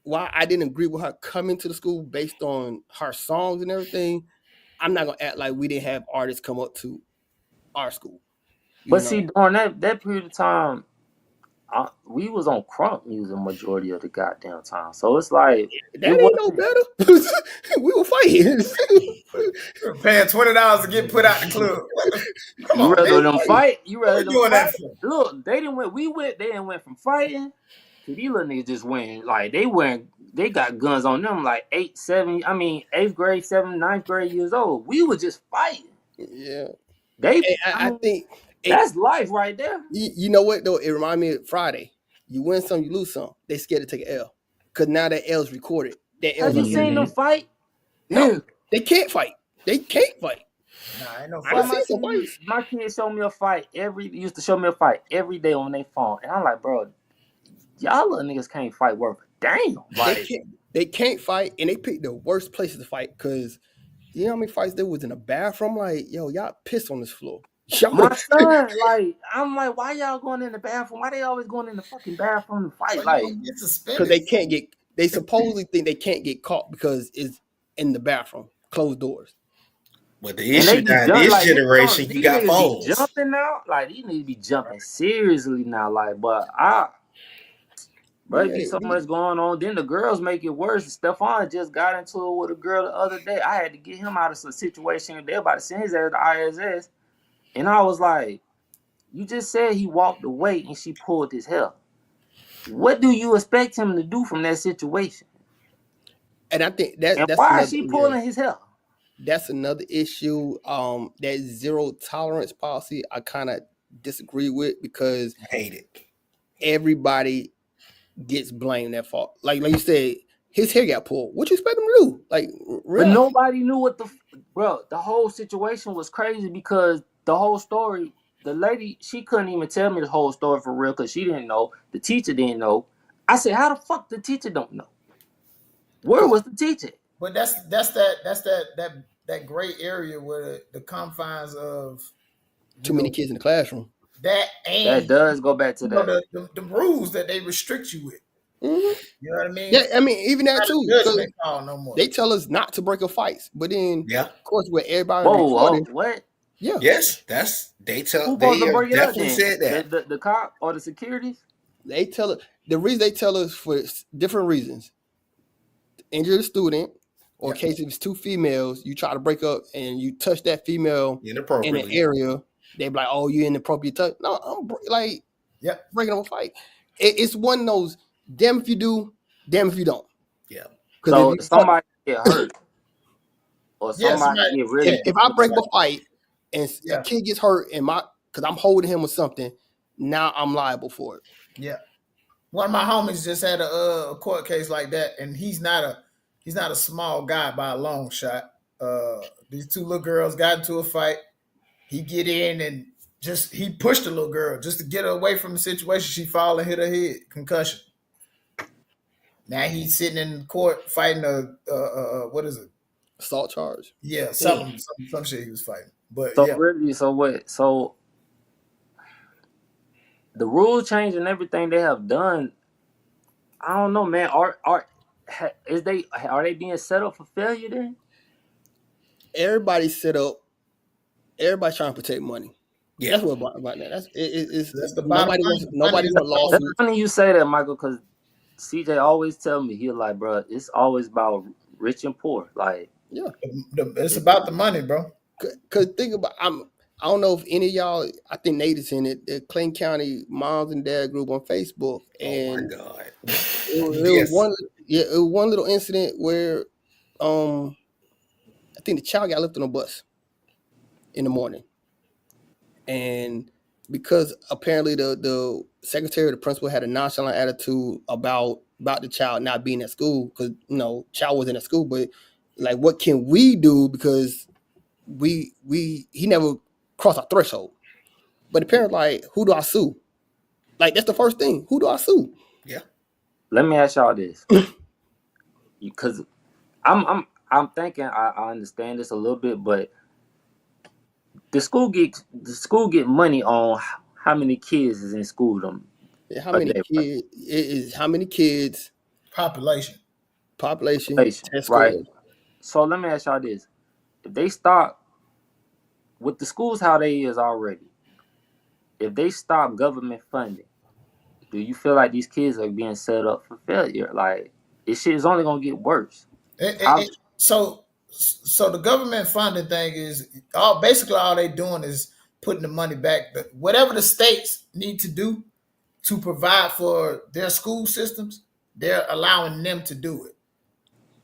while I didn't agree with her coming to the school based on her songs and everything, I'm not gonna act like we didn't have artists come up to our school. But see, during that period of time, we was on crunk music majority of the goddamn time. So it's like that ain't no better. We were fighting. We were paying $20 to get put out the club. Come on, rather them fight. You rather them doing fight. That for? Look, they didn't went. They didn't went from fighting to these little niggas just went like they got guns on them like 8th, 8th grade, 7th, 9th grade years old. We were just fighting. Yeah. I think that's life right there. You know what though? It reminded me of Friday. You win some, you lose some. They scared to take an L because now that L's recorded. Have you seen them fight? No, they can't fight. They can't fight. Nah, ain't no fight. My kids show me a fight used to show me a fight every day on their phone, and I'm like, bro, y'all little niggas can't fight worth a damn. Like, they can't fight, and they pick the worst places to fight because you know how many fights there was in the bathroom? Like, yo, y'all piss on this floor. My son, like, I'm like, why y'all going in the bathroom? Why they always going in the fucking bathroom to fight? Like, because they supposedly think they can't get caught because it's in the bathroom, closed doors. But the issue now, this generation, you got phones. Jumping now, like these need to be jumping seriously now. Like, but be so much going on. Then the girls make it worse. Stephon just got into it with a girl the other day. I had to get him out of some situation. They're about to send his ass to ISS. And I was like, you just said he walked away and she pulled his hair. What do you expect him to do from that situation? And I think that's why is she pulling his hair? That's another issue. That zero tolerance policy I kind of disagree with because I hate it. Everybody gets blamed at fault. Like you said, his hair got pulled. What you expect him to do? Like, really? But nobody knew what the whole situation was crazy because the whole story, the lady, she couldn't even tell me the whole story for real because she didn't know. The teacher didn't know. I said, how the fuck the teacher don't know? Where was the teacher? But that's that gray area where the confines of too many kids in the classroom. That does go back to that. The rules that they restrict you with. Mm-hmm. You know what I mean? Yeah, I mean even that too. No more. They tell us not to break up fights, but then of course with everybody. What? Yeah. Yes, they definitely said that. The cop or the securities? They tell us the reason they tell us for different reasons. Injure the student, or in case if it's two females, you try to break up and you touch that female in an area, they be like, "Oh, you inappropriate touch." No, I'm like, breaking up a fight. It's one of those. Damn if you do, damn if you don't. Yeah. So if somebody get hurt, or somebody get really. If I break up a fight and a kid gets hurt and because I'm holding him or something, now I'm liable for it. Yeah. One of my homies just had a court case like that, and he's not a small guy by a long shot. These two little girls got into a fight. He get in and he pushed the little girl just to get her away from the situation. She fall and hit her head, concussion. Now he's sitting in court fighting what is it? Assault charge. Yeah, some shit he was fighting. But so really, so what? So the rule change and everything they have done, I don't know, man. Are they being set up for failure then? Everybody's set up. Everybody's trying to protect money. Yeah, that's what about that. That's the nobody wants lawsuits. That's funny you say that, Michael, because CJ always tell me, he's like, bro, it's always about rich and poor. Like, yeah, it's about the money, bro. Cause think about, I don't know if any of y'all, I think Nate is in it, the Clayton County Moms and Dad group on Facebook, and oh my God, it was one little incident where, I think the child got left on a bus in the morning, and because apparently the secretary or the principal had a nonchalant attitude about the child not being at school, because child wasn't at school, but like, what can we do, because he never crossed our threshold. But the parents like, who do I sue? Like, that's the first thing. Who do I sue? Yeah. Let me ask y'all this, because I'm thinking I understand this a little bit, but the school get money on how many kids is in school. How many kids? Population. Test right. scores. So let me ask y'all this: if they stop with the schools how they is already, if they stop government funding, do you feel like these kids are being set up for failure? Like, this shit is only gonna get worse. So the government funding thing is basically all they doing is putting the money back. Whatever the states need to do to provide for their school systems, they're allowing them to do it.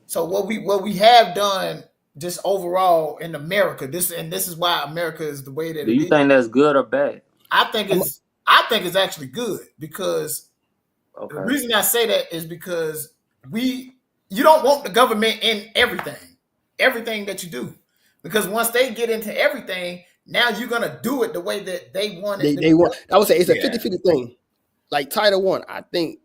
So what we have done just overall in America, this is why America is the way that it is. Do you think that's good or bad? I think it's actually good, because the reason I say that is because you don't want the government in everything that you do, because once they get into everything, now you're gonna do it the way that they want it. They want. I would say it's a 50-50 thing. Like Title I, I think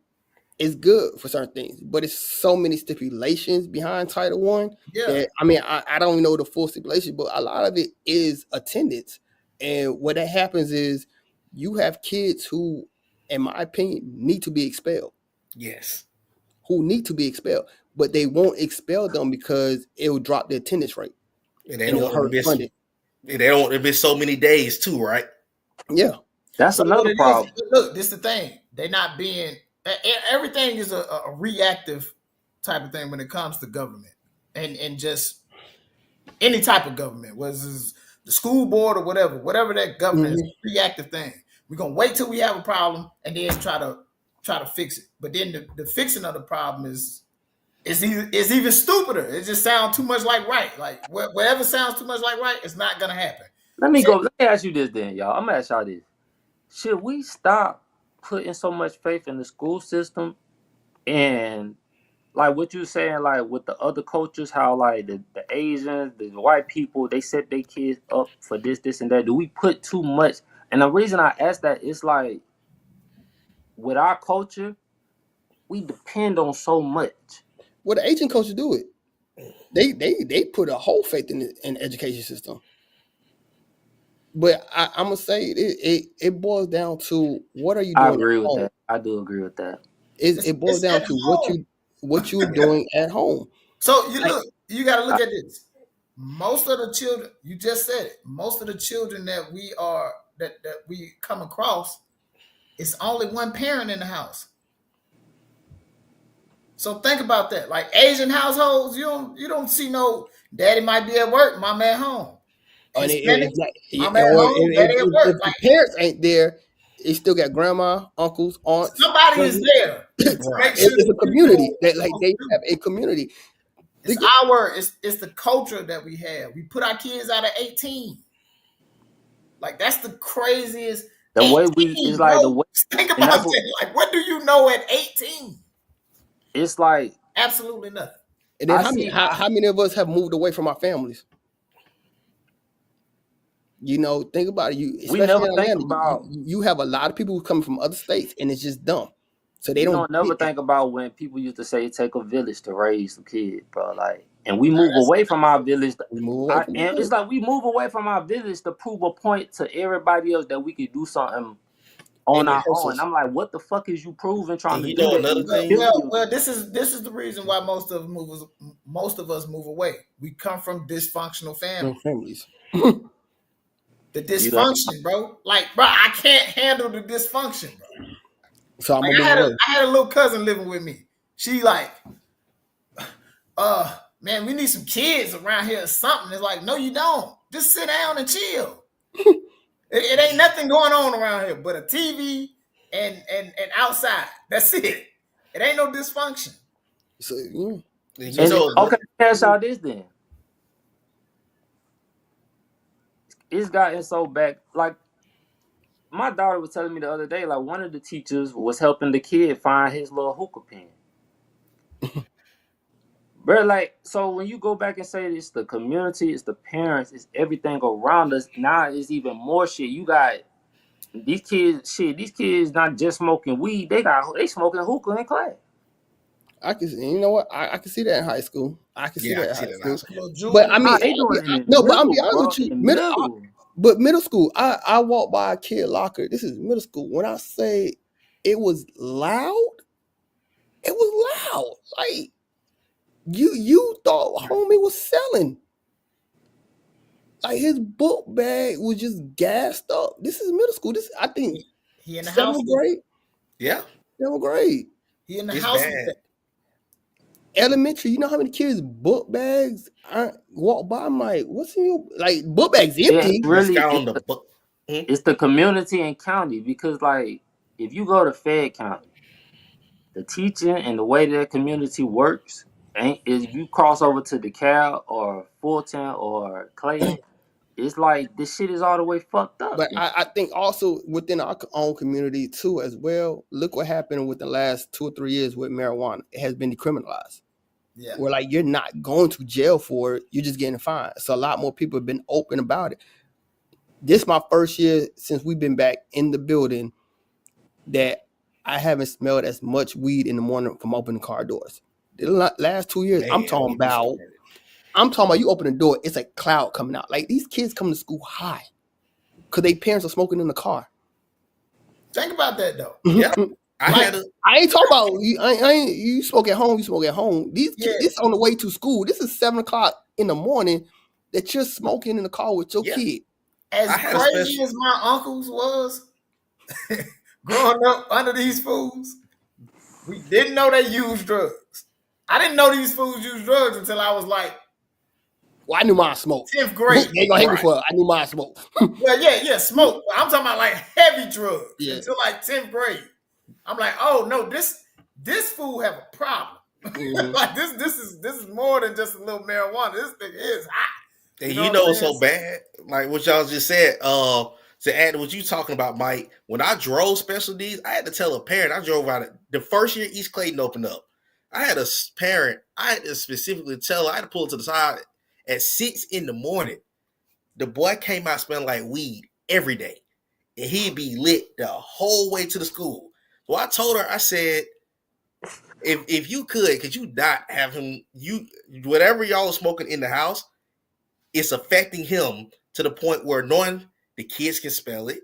it's good for certain things, but it's so many stipulations behind Title I. Yeah. That, I mean, I don't know the full stipulation, but a lot of it is attendance. And what that happens is you have kids who, in my opinion, need to be expelled. Yes. Who need to be expelled, but they won't expel them because it will drop the attendance rate. And they don't hurt funding. They don't. There's been so many days too, right? Yeah. That's another problem. Look, this is the thing. They're not being. Everything is a reactive type of thing when it comes to government, and just any type of government, whether it's the school board or whatever that government is, a reactive thing. We're gonna wait till we have a problem and then try to fix it. But then the fixing of the problem is even stupider. It just sounds too much like right. Like whatever sounds too much like right, it's not gonna happen. Let me ask you this then, y'all. I'm gonna ask y'all this: should we stop putting so much faith in the school system, and like what you saying, like with the other cultures, how like the Asians, the white people, they set their kids up for this and that? Do we put too much? And the reason I ask that is like, with our culture, we depend on so much. Well, the Asian culture do it. They put a whole faith in the education system. But I'm gonna say it boils down to what are you doing? I agree with that. I do agree with that. It boils down to what you're doing at home. So you got to look at this. Most of the children, you just said it. Most of the children that we come across, it's only one parent in the house. So think about that. Like Asian households, you don't see no daddy might be at work, mama at home. If the parents ain't there, they still got grandma, uncles, aunts. Somebody is there. It's a community. They have a community. It's the culture that we have. We put our kids out at 18. Like that's the craziest. The 18, way we, it's bro. like the way, Think and about that's what, that. Like, what do you know at 18? it's like, Absolutely nothing. And then I how many see, how many of us have moved away from our families? You know, think about it. You, we especially never in think Atlanta, about, you have a lot of people who come from other states, and it's just dumb. So they we don't don't never get that. think about when people used to say it take a village to raise some kids, bro. Like, and we Nah, move that's away from our village. We move away from And it's it. like we move away from our village to prove a point to everybody else that we could do something on And it our hurts own. us. And I'm like, what the fuck is you proving trying And to you do know that? another And you thing? still you. Well, this is the reason why most of us move away. We come from dysfunctional families. Families. The You know, dysfunction, bro. Like, bro, I can't handle the dysfunction, bro. So I'm Like, gonna move away. I had a little cousin living with me. She like, man, we need some kids around here or something. It's like, no, you don't. Just sit down and chill. It ain't nothing going on around here but a TV and outside. That's it. It ain't no dysfunction. So You and know, okay, cash out this then. It's gotten so bad. Like my daughter was telling me the other day, like one of the teachers was helping the kid find his little hookah pen. Bro, like, so when you go back and say it's the community, it's the parents, it's everything around us, now it's even more shit. You got these kids not just smoking weed, they smoking hookah in class. I can, you know what? I can see that in high school. I can see yeah, I that can in see high that. school. Little But I juvie. mean, Nah, they doing it in but I'm middle, be honest bro. with you. In Middle. But middle school, I walked by a kid locker. This is middle school. When I say it was loud, it was loud. Like you thought homie was selling. Like his book bag was just gassed up. This is middle school. This I think He in the house. 7th grade. Yeah, 7th grade. He in the it's house bad. with that. Elementary, you know how many kids book bags I walk by? I'm like, what's in your like book bags Yeah, empty? Let's really, count on the book. it's the community and county because, like, if you go to Fayette County, the teaching and the way that community works ain't is if you cross over to DeKalb or Fulton or Clayton, it's like this shit is all the way fucked up. But I think also within our own community too as well. Look what happened within the last 2 or 3 years with marijuana. It has been decriminalized. Yeah. Where like you're not going to jail for it, you're just getting fined. So a lot more people have been open about it. This is my first year since we've been back in the building that I haven't smelled as much weed in the morning from opening car doors. The last 2 years, Man, I'm talking you get about you open the door, it's a cloud coming out. Like these kids come to school high because their parents are smoking in the car. Think about that though. Yeah, I Like- had a. I ain't talking about you. I ain't you smoke at home. You smoke at home. These kids, Yeah. this on the way to school. This is 7:00 in the morning that you're smoking in the car with your Yeah. kid. As I had a crazy special- as my uncles was growing up under these fools, we didn't know they used drugs. I didn't know these fools used drugs until I was like Well, I knew mine smoked. 10th grade. They gonna hate me Right. for it. I knew mine smoked. Well, yeah, smoke. I'm talking about like heavy drugs Yeah. until like 10th grade. I'm like, oh no, this fool have a problem. Mhm. Like this is more than just a little marijuana. This thing is hot. And You you know know what what's I'm so bad? Like what y'all just said, to add to what you talking about, Mike, when I drove special needs, I had to tell a parent, I drove out the first year East Clayton opened up. I had a parent, I had to specifically tell her, I had to pull her to the side at 6 a.m. The boy came out smelling like weed every day. And he'd be lit the whole way to the school. So I told her, I said, if you could you not have him, whatever y'all smoking in the house, it's affecting him to the point where knowing the kids can spell it.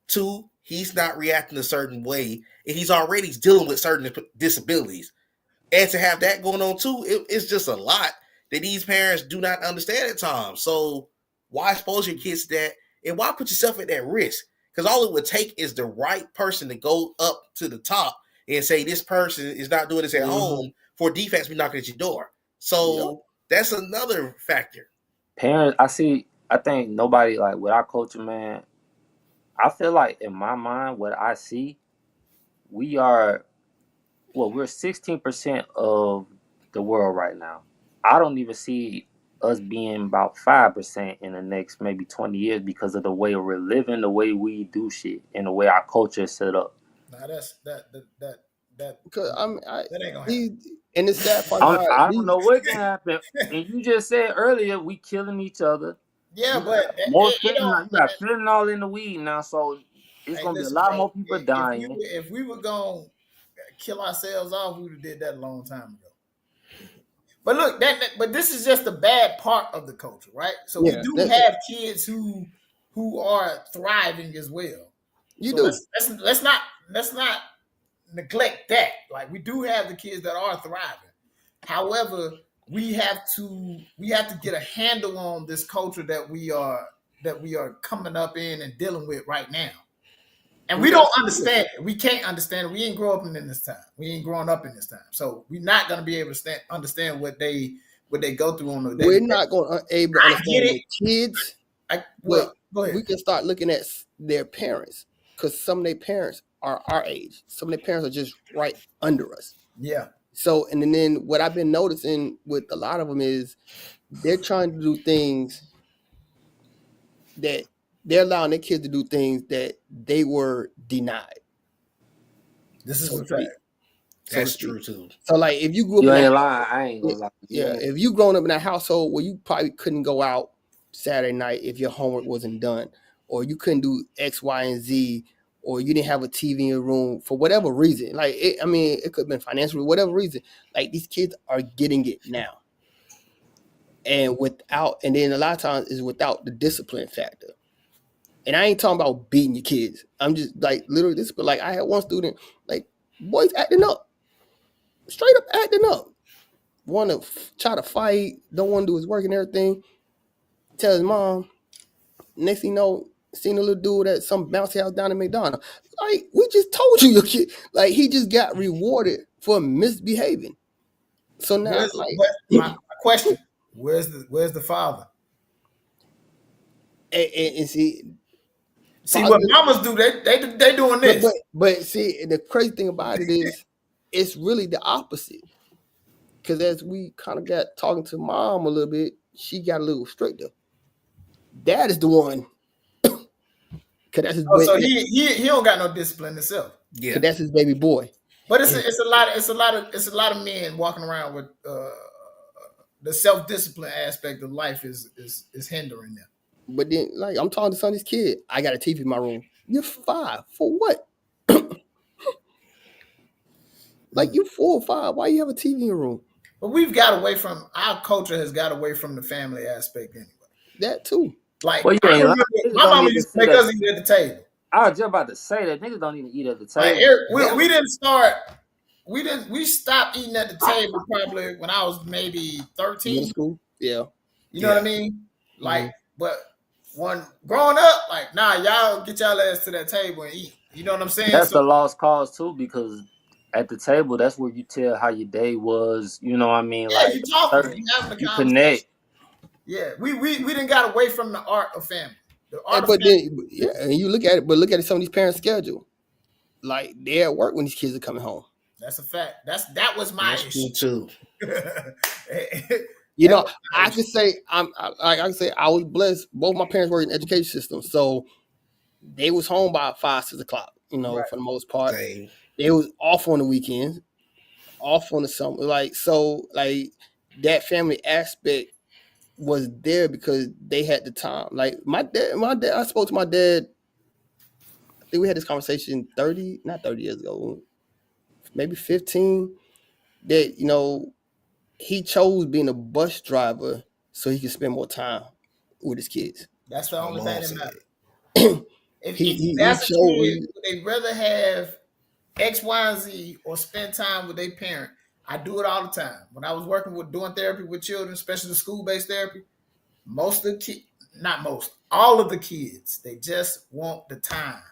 2, he's not reacting a certain way, and he's already dealing with certain disabilities. And to have that going on too, it's just a lot that these parents do not understand at times. So why expose your kids to that, and why put yourself at that risk? Because all it would take is the right person to go up to the top and say this person is not doing this at home for defects be knocking at your door. So that's another factor. Parents, I think nobody like with our culture, man. I feel like in my mind, what I see, we're 16% of the world right now. I don't even see us being about 5% in the next maybe 20 years because of the way we're living, the way we do shit, and the way our culture is set up. Now that's that Because ain't gonna happen. and the sad part about I don't these, know what can happen. And you just said earlier we killing each other. Yeah, You but got more it don't. fentanyl. You got fentanyl in the weed now, so it's Hey, gonna be a listen, lot bro. more people dying. If we were gonna kill ourselves off, we would have did that a long time ago. But look, but this is just the bad part of the culture, right? So we do have kids who are thriving as well. You so do. let's not neglect that. Like, we do have the kids that are thriving. However, we have to get a handle on this culture that we are coming up in and dealing with right now. And we don't understand it. We can't understand it. We ain't growing up in this time. We ain't growing up in this time. So we're not going to be able to understand what they go through on the day. We're not going to able to understand the kids. Go ahead. We can start looking at their parents, because some of their parents are our age. Some of their parents are just right under us. Yeah. So, and then what I've been noticing with a lot of them is they're trying to do things that they're allowing their kids to do things that they were denied. This is a fact. That's true too. So, like, if you grew up, you ain't lying. I ain't gonna lie. If you grown up in a household where you probably couldn't go out Saturday night if your homework wasn't done, or you couldn't do X, Y, and Z, or you didn't have a TV in your room for whatever reason, it could have been financially, whatever reason. Like, these kids are getting it now, and then a lot of times is without the discipline factor. And I ain't talking about beating your kids. I'm just like literally this, but like I had one student, like, boys acting up, straight up acting up, want to try to fight, don't want to do his work and everything. Tell his mom. Next thing you know, seen a little dude at some bouncy house down in McDonald's. Like, we just told you your kid, like, he just got rewarded for misbehaving. So now, my question: Where's the father? And see what mamas do. They doing this. But see, the crazy thing about it is, it's really the opposite. Because as we kind of got talking to mom a little bit, she got a little stricter. Dad is the one. Cause that's his so he don't got no discipline himself. Yeah, cause that's his baby boy. But it's a lot of men walking around with the self-discipline aspect of life is hindering them. But then, like, I'm talking to Sonny's kid. I got a TV in my room. You're 5 for what? Like, you 4 or 5. Why you have a TV in your room? But we've got away from, our culture has got away from the family aspect anyway. That too. Like, my mama used to make us eat at the table. I was just about to say that niggas don't even eat at the table. Like, Eric, we stopped eating at the table probably when I was maybe 13. Middle school? Yeah. You know what I mean? Like, but when growing up, like, nah, y'all get y'all ass to that table and eat. You know what I'm saying? That's the lost cause too, because at the table, that's where you tell how your day was. You know what I mean? Yeah, like, you talking, you having you connect. Yeah, we didn't got away from the art of family. The art of family. And you look at it, some of these parents' schedule. Like, they're at work when these kids are coming home. That's a fact. That was my issue too. You know, I can say I was blessed. Both my parents were in the education system, so they was home by 5, 6 o'clock. You know, for the most part. Same. They was off on the weekends, off on the summer. Like, so, like, that family aspect was there because they had the time. Like, my dad, I spoke to my dad. I think we had this conversation not 30 years ago, maybe 15. That, you know, he chose being a bus driver so he could spend more time with his kids. That's the only thing that matters. If that's a kid, they'd rather have X, Y, and Z or spend time with their parent. I do it all the time. When I was doing therapy with children, especially the school-based therapy, all of the kids, they just want the time.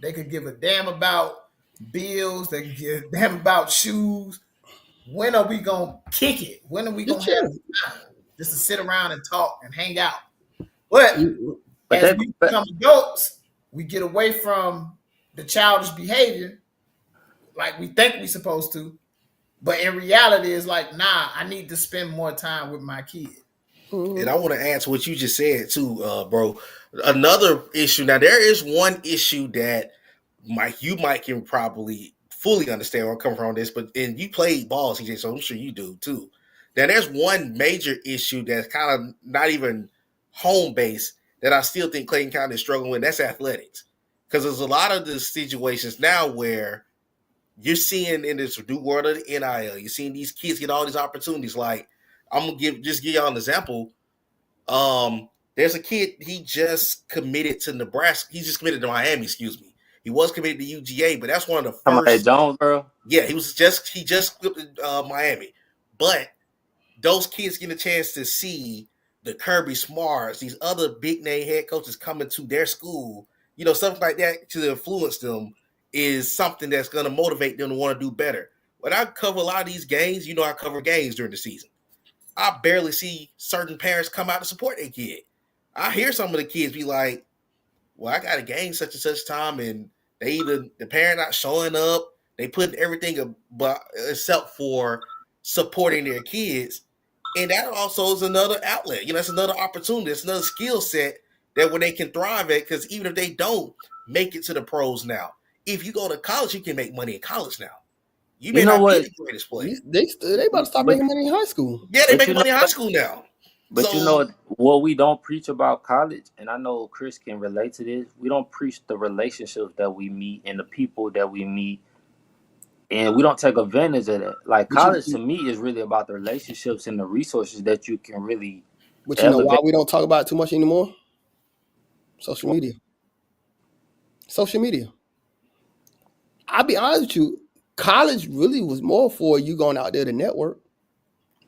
They could give a damn about bills. They could give a damn about shoes. When are we going to kick it? When are we going to have time just to sit around and talk and hang out? But as we become adults, we get away from the childish behavior like we think we're supposed to. But in reality, it's like, nah, I need to spend more time with my kid. And I want to add to what you just said too, bro. Another issue. Now, there is one issue that you might can probably fully understand where I'm coming from on this, and you played ball, CJ, so I'm sure you do too. Now, there's one major issue that's kind of not even home based that I still think Clayton County is struggling with. That's athletics, because there's a lot of the situations now where you're seeing in this new world of the NIL, you're seeing these kids get all these opportunities. Like, I'm gonna give y'all an example. There's a kid, he just committed to Nebraska. He just committed to Miami, excuse me. He was committed to UGA, but that's one of the first. Jonesboro? Yeah, he just flipped Miami. But those kids get a chance to see the Kirby Smarts, these other big name head coaches coming to their school, something like that to influence them is something that's going to motivate them to want to do better. When I cover a lot of these games, I cover games during the season. I barely see certain parents come out to support their kid. I hear some of the kids be like, well, I got a game such and such time, and the parent not showing up. They putting everything except for supporting their kids. And that also is another outlet. It's another opportunity. It's another skill set that when they can thrive at, because even if they don't make it to the pros now, if you go to college, you can make money in college now. You may not be the greatest player. They about to start making money in high school. Yeah, they make money in high school now. But what we don't preach about college, and I know Chris can relate to this, we don't preach the relationships that we meet and the people that we meet. And we don't take advantage of that. Like, college to me is really about the relationships and the resources that you can really. But you know why we don't talk about it too much anymore? Social media. Social media. I'll be honest with you. College really was more for you going out there to network.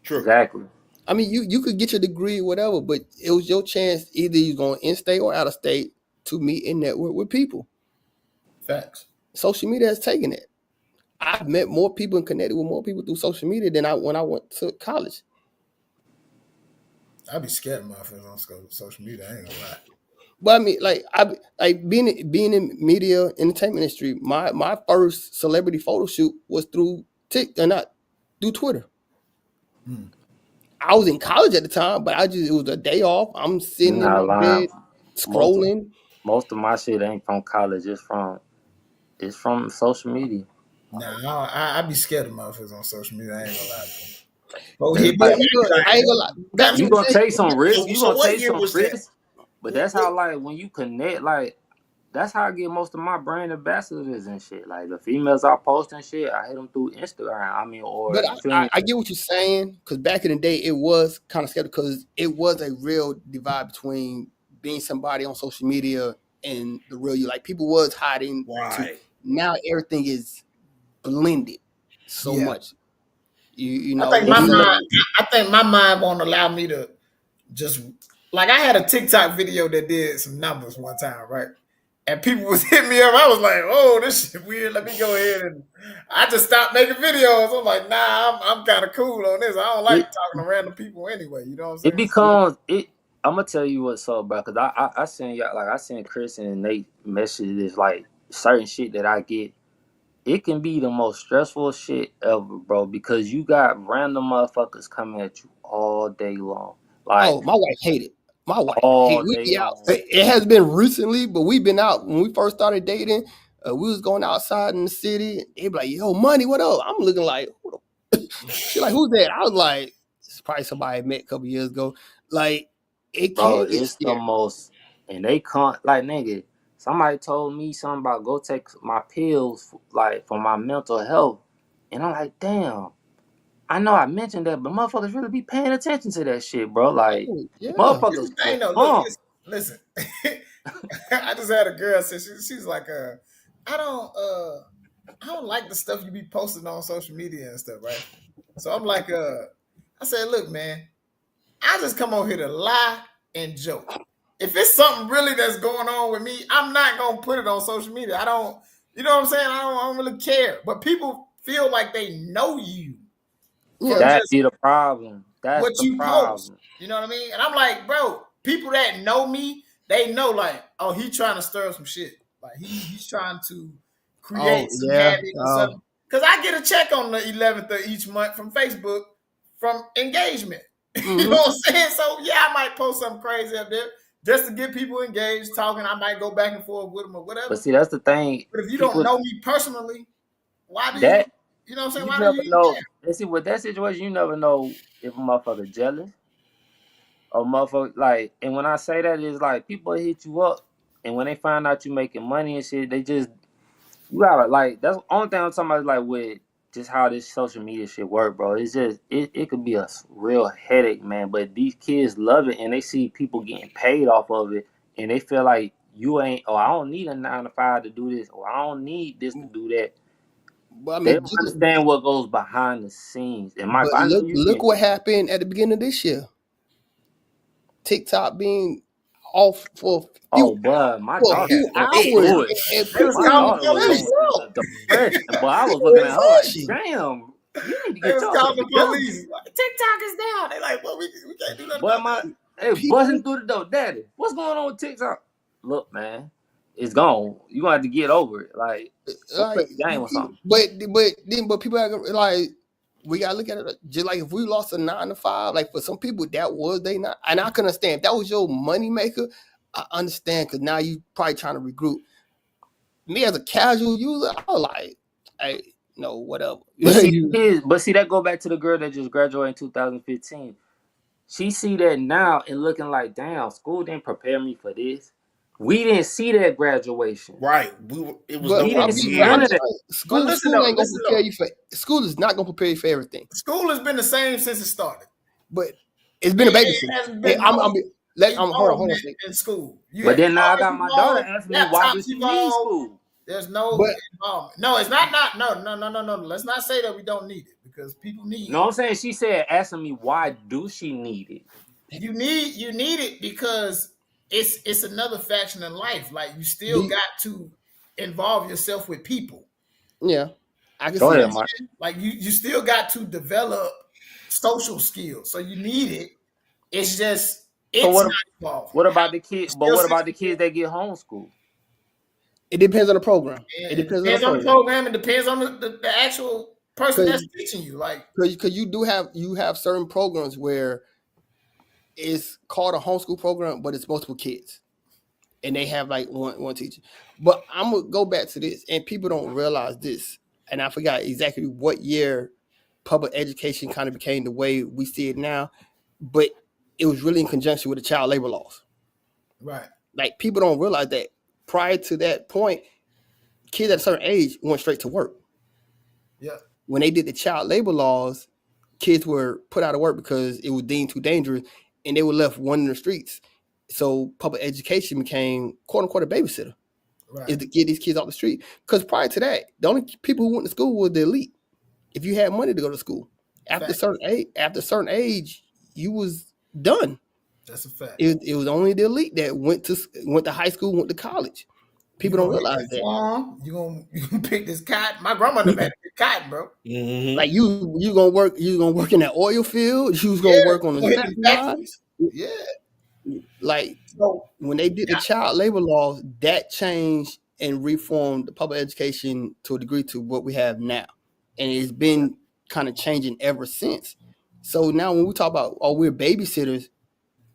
True. Exactly. I mean, you could get your degree or whatever, but it was your chance, either you're going in-state or out-of-state, to meet and network with people. Facts. Social media has taken it. I've met more people and connected with more people through social media than when I went to college. I'd be scared of motherfuckers on social media. I ain't gonna lie. But I mean, like being in media entertainment industry, my first celebrity photo shoot was through Twitter. I was in college at the time, but it was a day off. I'm sitting in my bed scrolling. Most of my shit ain't from college. It's from social media. Nah, I'd be scared of motherfuckers on social media. I ain't gonna lie to you. I ain't gonna lie. You gonna take some risk. You gonna take some risk. That? But that's how, like, when you connect, like, that's how I get most of my brand ambassadors and shit. Like, the females I post and shit, I hit them through Instagram. But I get what you're saying, because back in the day, it was kind of scary, because it was a real divide between being somebody on social media and the real you. Like, people was hiding. Right. Now everything is blended so much. You know. I think my mind won't allow me to just, like, I had a TikTok video that did some numbers one time, right? And people was hitting me up. I was like, oh, this shit weird. Let me go ahead, and I just stopped making videos. I'm like, nah, I'm kind of cool on this. I don't like talking to random people anyway. You know what I'm saying? I'm gonna tell you what's up, bro. Cause I seen y'all, like, I seen Chris and Nate messages, like, certain shit that I get. It can be the most stressful shit ever, bro, because you got random motherfuckers coming at you all day long. Like, my wife hated. My wife all hated. We day be out. long. It has been recently, but we've been out when we first started dating. We was going outside in the city. And they be like, "Yo, money, what up?" I'm looking like, she like, "Who's that?" I was like, "It's probably somebody I met a couple years ago." Like, it can't get it's scary. the most, and they can't, like, nigga. Somebody told me something about go take my pills, like, for my mental health. And I'm like, damn, I know I mentioned that, but motherfuckers really be paying attention to that shit, bro. Like, motherfuckers. I know. Look, listen. I just had a girl say, she's like, I don't like the stuff you be posting on social media and stuff, right? So I'm like, I said, look, man, I just come on here to lie and joke. If it's something really that's going on with me, I'm not gonna put it on social media. I don't, you know what I'm saying? I don't really care. But people feel like they know you. Yeah, that's the problem. That's what the you problem. post. You know what I mean? And I'm like, bro, people that know me, they know, like, oh, he's trying to stir some shit. Like, he's trying to create some habit or something. Because I get a check on the 11th of each month from Facebook from engagement. You know what I'm saying? So yeah, I might post something crazy up there just to get people engaged, talking. I might go back and forth with them or whatever. But see, that's the thing. But if you People, don't know me personally, why do that you know what I'm saying? you Why do never you know. care? And see, with that situation, you never know if a motherfucker jealous or motherfucker like. And when I say that, it's like people hit you up, and when they find out you making money and shit, they just you gotta like. That's the only thing I'm talking about. Is like with just how this social media shit work, bro. It's just it could be a real headache, man. But these kids love it, and they see people getting paid off of it, and they feel like you ain't. Oh, I don't need a 9 to 5 to do this, or I don't need this to do that. But I They mean, don't understand what goes behind the scenes. And but Michael, I know you look can. what happened at the beginning of this year. TikTok being off for Oh, but my daughter few was going hours, through it. and They was My calling people the daughter was police. going through Look, the depression. But I was looking at her like, she? damn, you need to they get was yourself calling the together. police. Like, TikTok is down. They like, well, we can't do nothing Boy, about that. hey, People- buzzing through the door, daddy. What's going on with TikTok? Look, man, it's gone. You gonna have to get over it. Like, go play like, the game or something. but people are like, we gotta look at it just like if we lost a 9 to 5, like for some people that was they not, and I can understand if that was your money maker. I understand because now you probably trying to regroup. Me as a casual user, I was like, hey, no, whatever. But see, that go back to the girl that just graduated in 2015. She see that now and looking like, damn, school didn't prepare me for this. We didn't see that graduation. Right. It was But We no didn't see yeah. none of that. But school listen ain't though, gonna prepare you for school is not gonna prepare you for everything. School has been the same since it started. But it's been a baby It thing. hasn't been Hold on. in school. But then now I got my daughter asking me, why did she leave school? There's no involvement. No, it's not. No. Let's not say that we don't need it because people need No, I'm saying she said asking me why do she need it. You need it because it's another faction in life. Like you still got to involve yourself with people. Yeah, I can Go see ahead, that. Mike. Like you still got to develop social skills. So you need it. It's just not involved. What about the kids? But what about the kids that get homeschooled? It depends on the program. It depends on the program. It depends on the actual person that's teaching you. Like because you have certain programs where it's called a homeschool program, but it's multiple kids, and they have like one teacher. But I'm gonna go back to this, and people don't realize this, and I forgot exactly what year public education kind of became the way we see it now, but it was really in conjunction with the child labor laws. right. Like people don't realize that prior to that point, kids at a certain age went straight to work. Yeah. When they did the child labor laws, kids were put out of work because it was deemed too dangerous, and they were left wandering the streets. So public education became quote unquote a babysitter, is to get these kids off the street. Because prior to that, the only people who went to school were the elite. If you had money to go to school, after a certain age, you was done. That's a fact. It was only the elite that went to high school, went to college. People don't realize that. You gonna pick this cotton? My grandmother had to pick cotton, bro. Mm-hmm. Like you gonna work in that oil field. You was gonna work on the factories. Yeah. Like when they did the child labor laws, that changed and reformed the public education to a degree to what we have now, and it's been kind of changing ever since. So now when we talk about we're babysitters,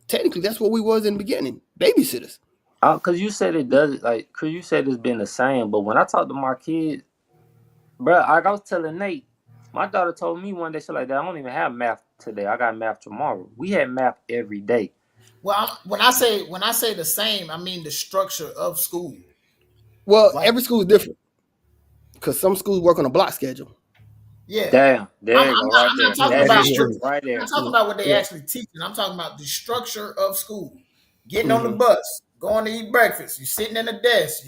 technically that's what we was in the beginning, babysitters. Cause you said it does cause you said it's been the same. But when I talk to my kids, bro, like I was telling Nate, my daughter told me one day, she like, "Dad, I don't even have math today. I got math tomorrow." We had math every day. Well, when I say the same, I mean the structure of school. Well, every school is different because some schools work on a block schedule. Yeah. Damn, there I'm you go, not talking about right there. I'm talking about what they actually teaching. I'm talking about the structure of school. Getting on the bus, going to eat breakfast. You sitting in the desk.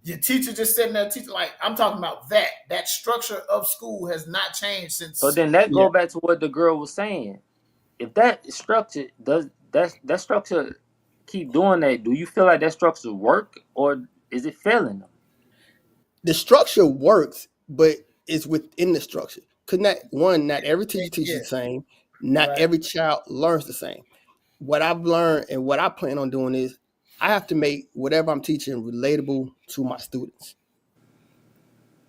Your teacher just sitting there teaching. Like I'm talking about that. That structure of school has not changed since. So then that go back to what the girl was saying. If that structure that structure keep doing that, do you feel like that structure work or is it failing them? The structure works, but it's within the structure. Because not every teacher teaches the same. Not every child learns the same. What I've learned and what I plan on doing is I have to make whatever I'm teaching relatable to my students.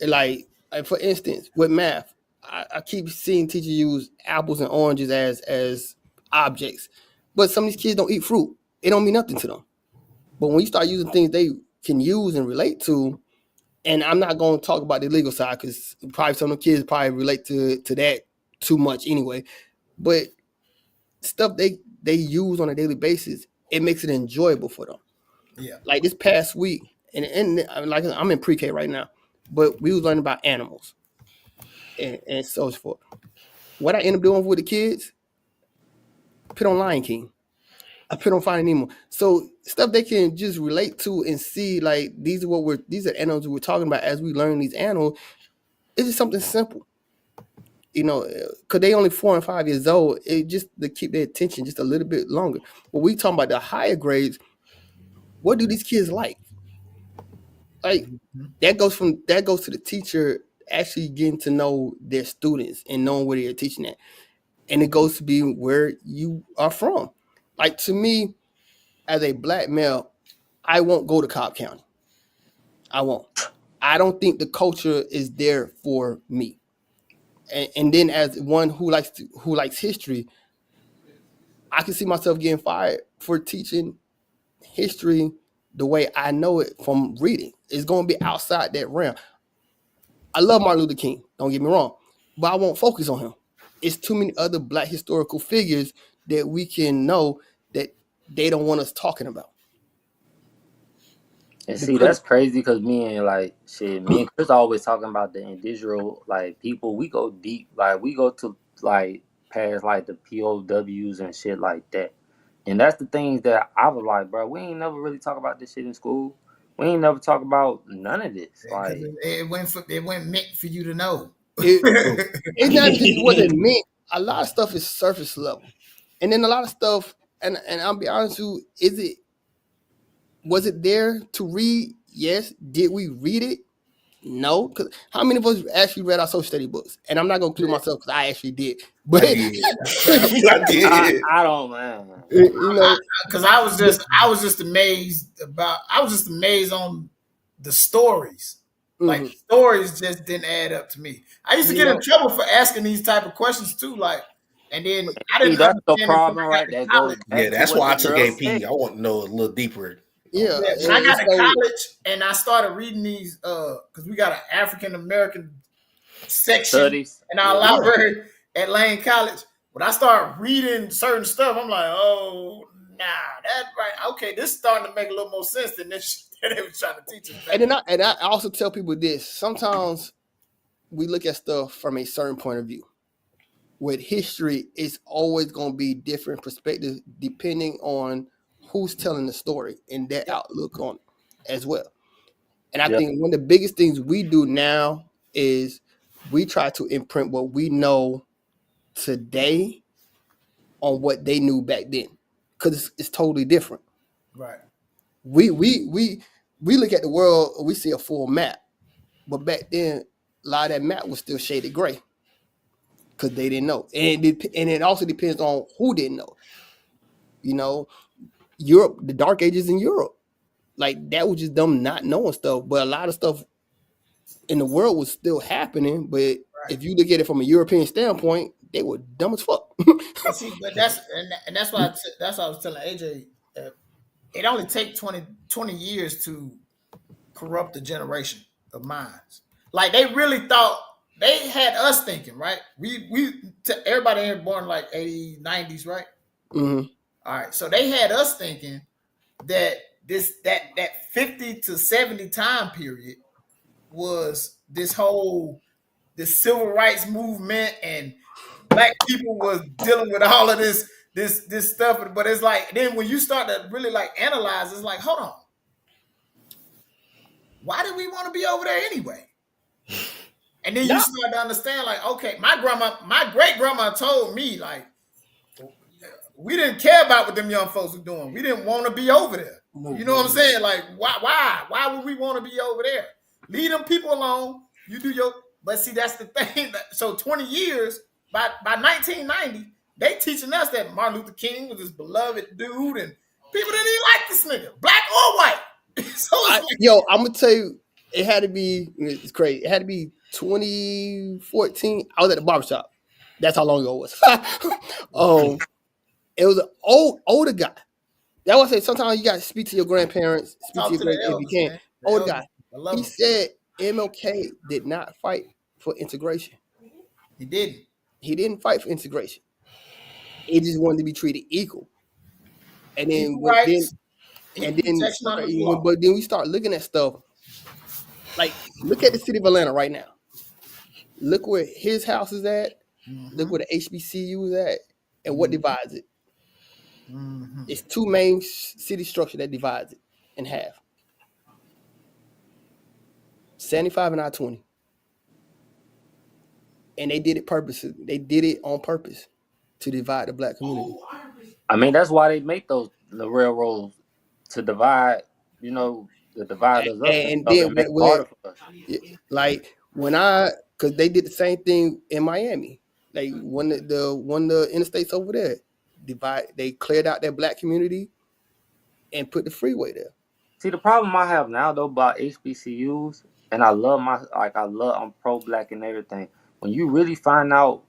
Like for instance, with math, I keep seeing teachers use apples and oranges as objects. But some of these kids don't eat fruit. It don't mean nothing to them. But when you start using things they can use and relate to, and I'm not going to talk about the legal side because probably some of the kids probably relate to that too much anyway. But stuff they use on a daily basis, it makes it enjoyable for them. Yeah. Like this past week, and like I'm in pre-K right now, but we was learning about animals and so forth. What I end up doing with the kids, put on Lion King. I put on Finding Nemo. So stuff they can just relate to and see, like these are animals we're talking about as we learn these animals. It's just something simple. You know, because they only 4 and 5 years old, it just to keep their attention just a little bit longer. When we talking about the higher grades, what do these kids like? Like that goes to the teacher actually getting to know their students and knowing where they're teaching at. And it goes to be where you are from. Like to me, as a black male, I won't go to Cobb County. I won't. I don't think the culture is there for me. And then as one who likes history, I can see myself getting fired for teaching history the way I know it from reading. It's going to be outside that realm. I love Martin Luther King, don't get me wrong, but I won't focus on him. It's too many other black historical figures that we can know that they don't want us talking about. And see, that's crazy because me and Chris always talking about the individual people. We go deep, we go to past the POWs and shit like that. And that's the things that I was like, bro, we ain't never really talk about this shit in school. We ain't never talk about none of this. It went meant for you to know. It's not just what it meant. A lot of stuff is surface level. And then a lot of stuff, and I'll be honest with you, was it there to read? Yes. Did we read it? No. Because how many of us actually read our social study books? And I'm not going to include myself because I actually did. But I did. I don't, man. You know, because I was just amazed on the stories. Mm-hmm. Like stories just didn't add up to me. I used to get in trouble for asking these type of questions too. And then I didn't. That's the problem, right? That's why I took AP. I want to know a little deeper. Yeah, when I got to college and I started reading these, because we got an African American section in our library at Lane College. When I start reading certain stuff, I'm like, oh, nah, that right. Okay, this is starting to make a little more sense than this shit they were trying to teach us. And I also tell people this. Sometimes we look at stuff from a certain point of view. With history, it's always going to be different perspectives depending on who's telling the story and their outlook on it as well. And I think one of the biggest things we do now is we try to imprint what we know today on what they knew back then, because it's totally different. Right. We look at the world, we see a full map, but back then a lot of that map was still shaded gray because they didn't know, and it also depends on who didn't know. You know, Europe, the Dark Ages in Europe, that was just them not knowing stuff, but a lot of stuff in the world was still happening. But if you look at it from a European standpoint, they were dumb as fuck. See, but that's why I was telling AJ, it only takes 20 years to corrupt a generation of minds. They really thought they had us thinking, right? Everybody here born 80s, 90s, right? Mm-hmm. All right, so they had us thinking that that 50 to 70 time period was this civil rights movement, and black people was dealing with all of this stuff. But it's then when you start to really analyze, it's hold on, why did we want to be over there anyway? And then you start to understand, okay, my great grandma told me we didn't care about what them young folks were doing. We didn't want to be over there. You know what I'm saying? Why would we want to be over there? Leave them people alone. You do your. But see, that's the thing. So 20 years by 1990, they teaching us that Martin Luther King was this beloved dude, and people didn't even like this nigga, black or white. So I'm gonna tell you, it had to be. It's crazy. It had to be 2014. I was at the barbershop. That's how long ago it was. It was an older guy. That's why I say sometimes you got to speak to your grandparents, speak Talk to your to the great if you elders, can. man. The Older elders, guy. I love He him. said MLK did not fight for integration. He didn't. He didn't fight for integration. He just wanted to be treated equal. And then Equal rights, and equal then protection under the law. but then we start looking at stuff like look at the city of Atlanta right now. Look where his house is at. Look where the HBCU is at, and what divides it. It's two main city structure that divides it in half. 75 and I-20. And they did it purposely. They did it on purpose to divide the black community. I mean, that's why they make the railroads to divide, the dividers up And and then make it harder for us. like because they did the same thing in Miami. Like one of the interstates over there, they cleared out their black community and put the freeway there. See, the problem I have now though about HBCUs, and I'm pro-black and everything. When you really find out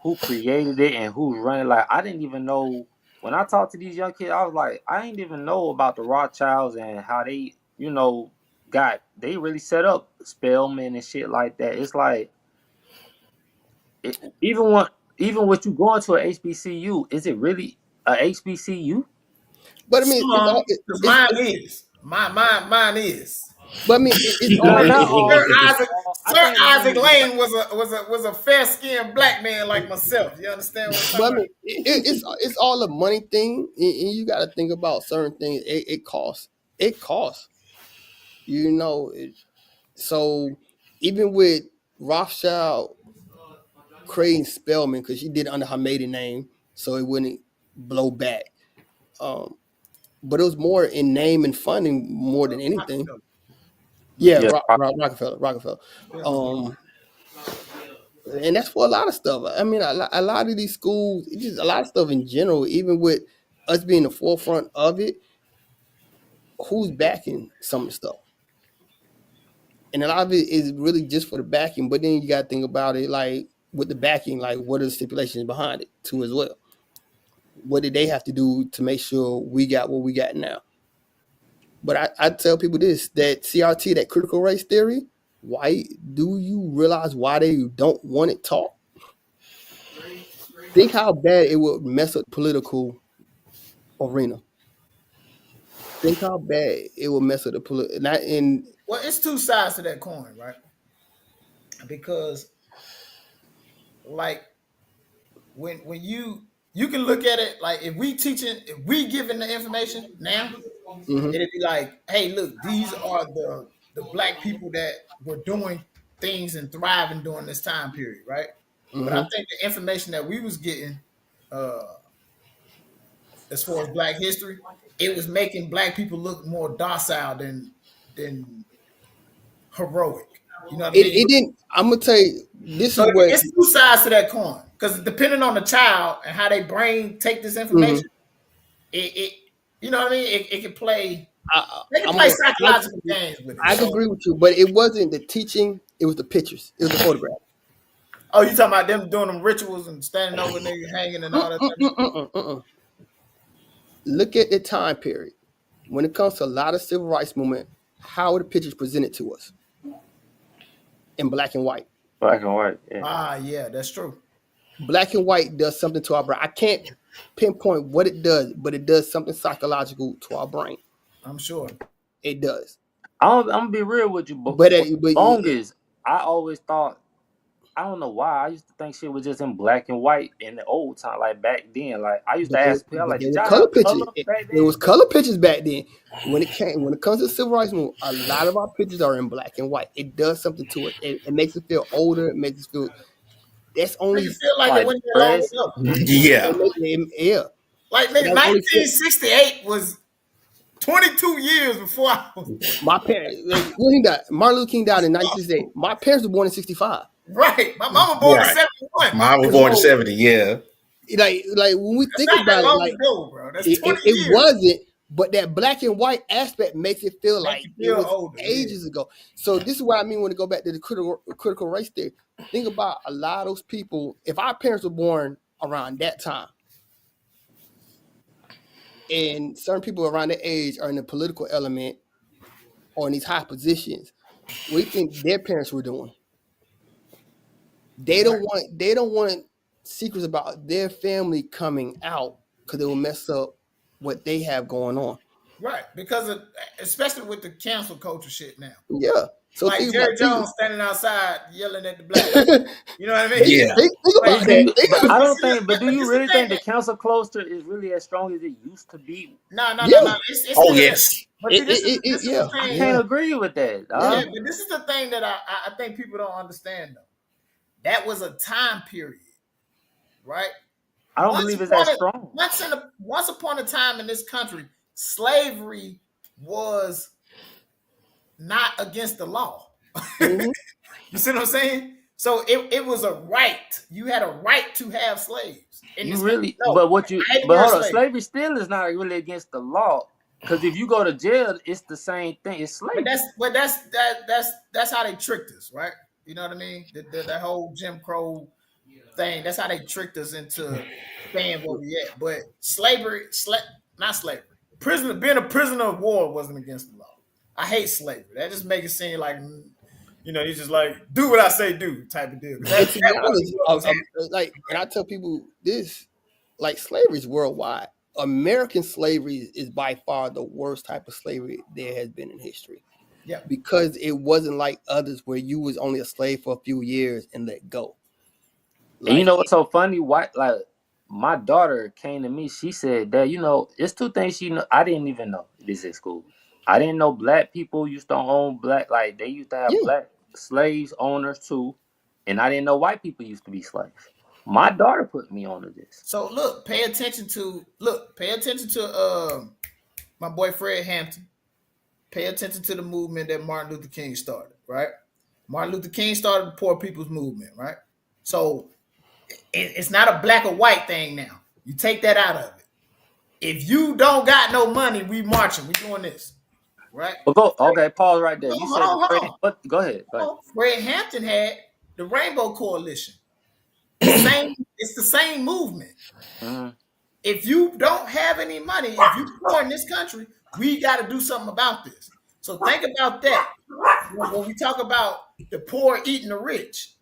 who created it and who's running, like I didn't even know. When I talked to these young kids, I was like, I didn't even know about the Rothschilds and how they, they really set up Spelman and shit like that. It's like, even with you going to a HBCU, is it really a HBCU? But I mean, Mine is. But I mean, it's all. Not all. Sir Isaac Lane was a fair-skinned black man like myself. You understand what I'm talking about? It's all a money thing, and you got to think about certain things. It costs. It costs. So even with Rothschild creating Spelman, because she did it under her maiden name, so it wouldn't blow back. But it was more in name and funding more than anything. Yeah. Rockefeller. And that's for a lot of stuff. I mean, a lot of these schools, just a lot of stuff in general, even with us being the forefront of it, who's backing some of the stuff? And a lot of it is really just for the backing, but then you got to think about it like with the backing, like what are the stipulations behind it too as well? What did they have to do to make sure we got what we got now? But I tell people this, that CRT, that critical race theory, why do you realize why they don't want it taught? Think how bad it would mess up the political arena. Think how bad it will mess up the political. Well, it's two sides to that coin, right? Because, like, when you can look at it like if we giving the information now, it'd be like, hey, look, these are the black people that were doing things and thriving during this time period, right? But I think the information that we was getting, as far as Black history, it was making black people look more docile than heroic. You know what I mean? It didn't. I'm gonna tell you, this so is what it's two sides to that coin. Because depending on the child and how they brain take this information, it you know what I mean? It can play. They can play psychological games with it. I agree with you, but it wasn't the teaching; it was the pictures, it was the photograph. Oh, you talking about them doing them rituals and standing over niggas hanging and all that? Look at the time period. When it comes to a lot of civil rights movement, how are the pictures presented to us? In black and white. Black and white, yeah. Yeah, that's true. Black and white does something to our brain. I can't pinpoint what it does, but it does something psychological to our brain. I'm sure. It does. I'm gonna be real with you, but longest, I always thought, I don't know why, I used to think shit was just in black and white in the old time, like back then. Like I used to ask people, like, did y'all color have pictures? color back then? It was color pictures back then. When it comes to civil rights movement, a lot of our pictures are in black and white. It does something to it. It makes it feel older. It makes it feel. That's only. You feel like it went there long ago. Yeah. Yeah. Like nigga, 1968 was 22 years before I was. My parents. When he died, Martin Luther King died in 1968. My parents were born in 65. Right. My mama born in 71. Mine was born in 70. Yeah. Like when we think about it, like ago, bro. That's 20 years. It wasn't. But that black and white aspect makes it feel like it was older, ages ago. So this is what I mean when I go back to the critical race theory. Think about a lot of those people. If our parents were born around that time, and certain people around their age are in the political element or in these high positions. What do you think their parents were doing? They don't want secrets about their family coming out because it will mess up what they have going on. Right, because of, especially with the cancel culture shit now. Yeah. So like Jerry Jones standing outside yelling at the black. You know what I mean? Yeah. But I don't think. But do you really think the cancel culture is really as strong as it used to be? No. It's oh yes. But see, this is the thing. I can't agree with that. Yeah, but this is the thing that I think people don't understand though. That was a time period, right? I don't believe it's that strong. Once upon a time in this country, slavery was not against the law. Mm-hmm. You see what I'm saying? So it was a right. You had a right to have slaves. But hold on, slavery still is not really against the law. Because if you go to jail, it's the same thing. It's slavery. But that's how they tricked us, right? You know what I mean? That whole Jim Crow thing. That's how they tricked us into staying where we at. But not slavery. Being a prisoner of war wasn't against the law. I hate slavery. That just makes it seem like, you just like do what I say do type of deal. And I tell people this, like slavery is worldwide. American slavery is by far the worst type of slavery there has been in history. Yeah, because it wasn't like others where you was only a slave for a few years and let go. And you know what's so funny? My daughter came to me. She said that it's two things I didn't even know this at school. I didn't know black people used to own black, like they used to have black slaves owners too, and I didn't know white people used to be slaves. My daughter put me on to this. So look, pay attention to my boy Fred Hampton. Pay attention to the movement that Martin Luther King started, right? Martin Luther King started the Poor People's Movement, right? So it's not a black or white thing now. You take that out of it. If you don't got no money, we marching. We doing this. Right. Okay, pause right there. Go ahead. Fred Hampton had the Rainbow Coalition. It's the same movement. Mm-hmm. If you don't have any money, if you're poor in this country, we got to do something about this. So think about that. When we talk about the poor eating the rich,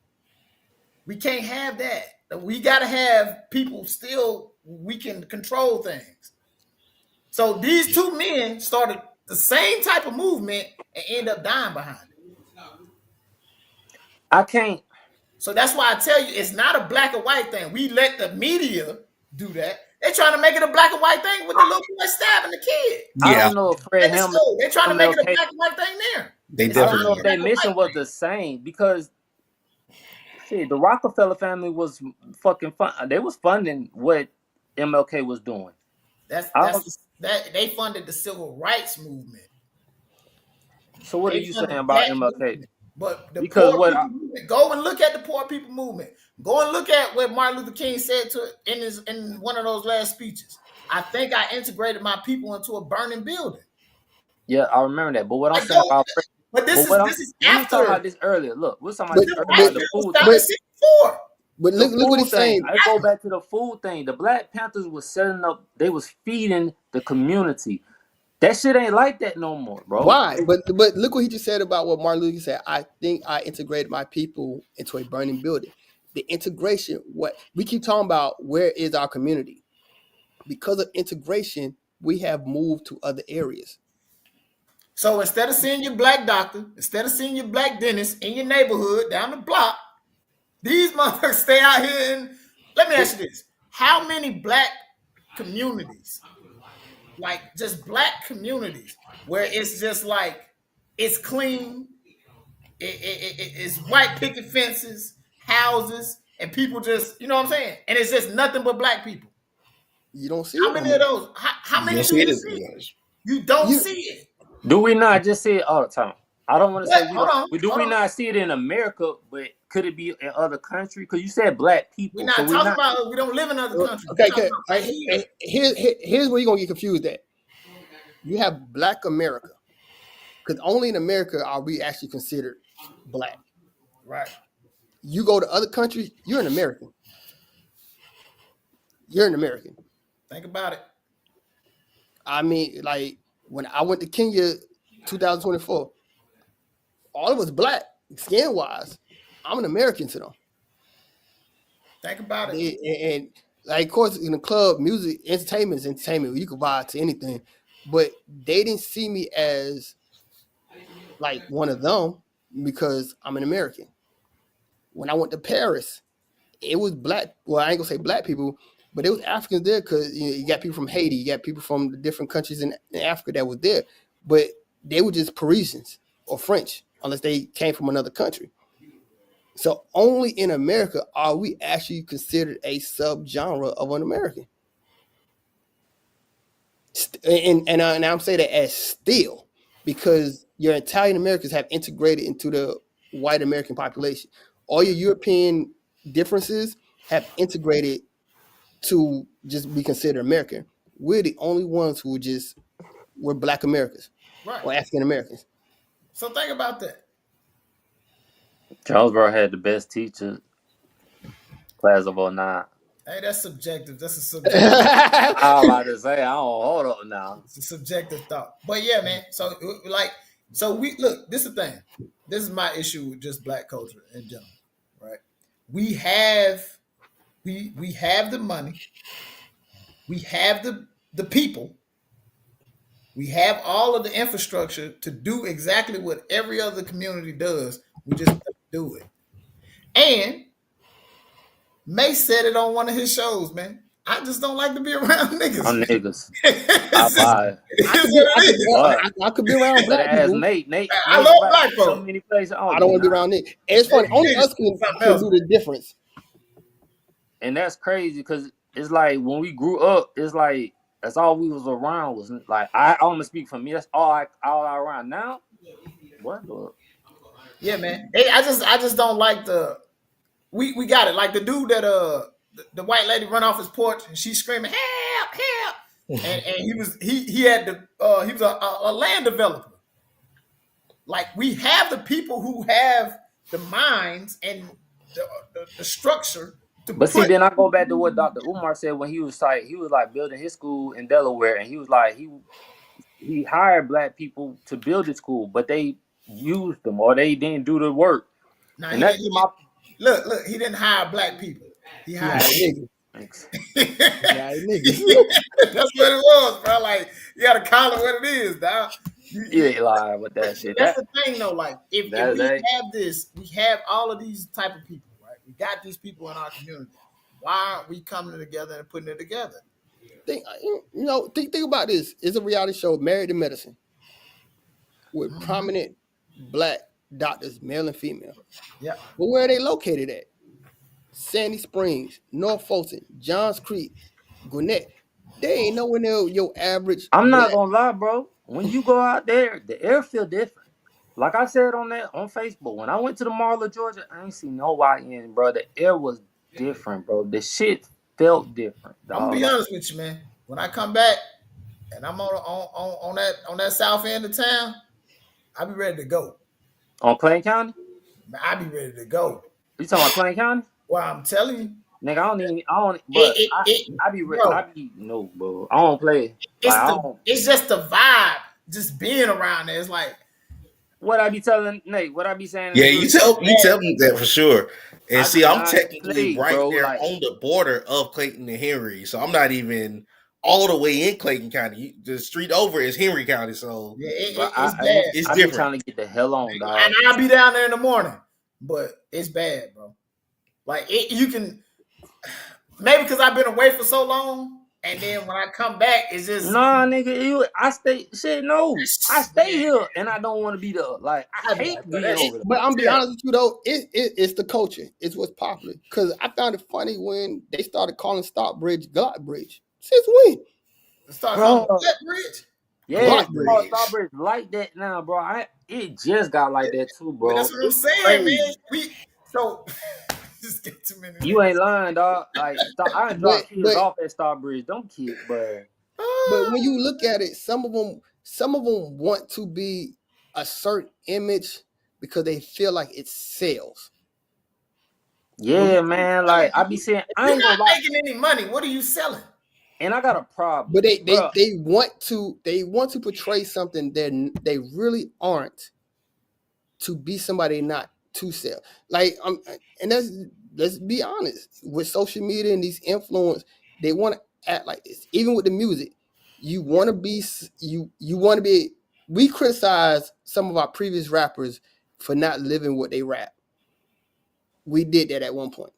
we can't have that. We got to have people still, we can control things. So these two men started the same type of movement and end up dying behind it. I can't. So that's why I tell you, it's not a black or white thing. We let the media do that. They're trying to make it a black and white thing with the little boy stabbing the kid. Yeah. I don't know if Fred Hampton. They're trying to make it a black and white thing there. I don't know if their mission was the same because the Rockefeller family was fucking fun. They was funding what MLK was doing. They funded the civil rights movement. So what are you saying about MLK? Movement. But movement, go and look at the poor people movement. Go and look at what Martin Luther King said in one of those last speeches. I think I integrated my people into a burning building. Yeah, I remember that. But what I'm saying about this is after. We were talking about this earlier. Look, we're talking about this earlier. The food thing. But look what he's saying. I go back to the food thing. The Black Panthers was setting up. They was feeding the community. That shit ain't like that no more, bro. Why? But look what he just said about what Martin Luther said. I think I integrated my people into a burning building. The integration, what we keep talking about, where is our community? Because of integration, we have moved to other areas. So instead of seeing your black doctor, instead of seeing your black dentist in your neighborhood down the block, these motherfuckers stay out here and let me ask you this. How many black communities, like just black communities, where it's just like it's clean, it's white picket fences, houses, and people just, you know what I'm saying? And it's just nothing but black people. You don't see how many of those? How many do you see? You don't see it. Do we not just see it all the time? I don't want to say we not see it in America, but could it be in other countries? Because you said black people. We're not talking about we don't live in other countries. Okay. Here's where you're gonna get confused at. You have Black America, because only in America are we actually considered black. Right. You go to other countries, you're an American. You're an American. Think about it. I mean, like when I went to Kenya 2024, all of us black, skin wise. I'm an American to them. Think about it. And like, of course, in the club, music, entertainment is entertainment. You can vibe to anything, but they didn't see me as like one of them because I'm an American. When I went to Paris, it was black. Well, I ain't gonna say black people, but it was Africans there because you got people from Haiti, you got people from the different countries in Africa that was there, but they were just Parisians or French unless they came from another country. So only in America are we actually considered a subgenre of an American. And I'm saying that as still because your Italian Americans have integrated into the white American population. All your European differences have integrated to just be considered American. We're the only ones who we're Black Americans Right. or African Americans. So think about that. Charlesboro had the best teacher, class of 09. Hey, that's subjective. That's a subjective. I'm about to say, I don't hold up now. It's a subjective thought. But yeah, man. So we look. This is the thing. This is my issue with just black culture in general, right? We have the money. We have the people. We have all of the infrastructure to do exactly what every other community does. We just don't do it. And May said it on one of his shows, man. I just don't like to be around niggas. I'm niggas. I could be around black people. Nate. I love black folks. So many places. I don't want to be around Nick. And it's funny. Only us can do the difference. And that's crazy because it's like when we grew up, it's like that's all we was around was like I'm gonna speak for me. That's all I around now. What? Yeah, man. I just don't like the. We got it. Like the dude that the white lady run off his porch and she's screaming help, and he was a land developer. Like we have the people who have the minds and the structure. But see, then I go back to what Dr. Umar said when he was like building his school in Delaware, and he was like he hired black people to build his school, but they used them or they didn't do the work. Now, and that's look, he didn't hire black people. He hired niggas. Thanks. Niggas. That's what it was, bro. Like you gotta call it what it is, dog. You ain't lying with that shit. That's the thing, though. Like if we have this, we have all of these type of people, right? We got these people in our community. Why aren't we coming together and putting it together? Think about this. It's a reality show, Married to Medicine, with prominent black doctors, male and female. Yeah. But where are they located at? Sandy Springs, North Fulton, Johns Creek, Gwinnett. They ain't nowhere near your average. I'm not gonna lie, bro. When you go out there, the air feel different. Like I said on Facebook, when I went to the Mall of Georgia, I ain't seen no YN, bro. The air was different, bro. The shit felt different. Dog. I'm gonna be honest with you, man. When I come back and I'm on that south end of town, I'll be ready to go. On Clayton County? I'll be ready to go. You talking about Clayton County? Well, I'm telling you. Nigga, I be ready. No, bro. I don't play. It's just the vibe, just being around there. It's like what I be telling Nate, what I be saying. Yeah, you tell me that for sure. And I'm technically right there on the border of Clayton and Henry, so I'm not even all the way in Clayton County. The street over is Henry County, so yeah, it's different. I'm trying to get the hell on, dog. And I'll be down there in the morning, but it's bad, bro. Like you can maybe because I've been away for so long. And then when I come back, it's just nah, nigga. I stay here, and I don't want to be there. Like I hate being over there. But I'm be honest with you though, it's the culture. It's what's popular. Because I found it funny when they started calling Stockbridge Glockbridge. Since when? Glockbridge? Yeah, Stockbridge like that now, bro. It just got like that too, bro. But that's what I'm saying, man. Just get too many. You ain't lying, dog. Like I dropped kids off at Starbridge. Don't kids, but when you look at it, some of them want to be a certain image because they feel like it sells. Yeah, man. Like I be saying, I ain't not making any money. What are you selling? And I got a problem. But they Bruh, want to portray something that they really aren't, to be somebody not to sell. Like and let's be honest, with social media and these influence, they want to act like this. Even with the music, you want to be you want to be. We criticize some of our previous rappers for not living what they rap. We did that at one point.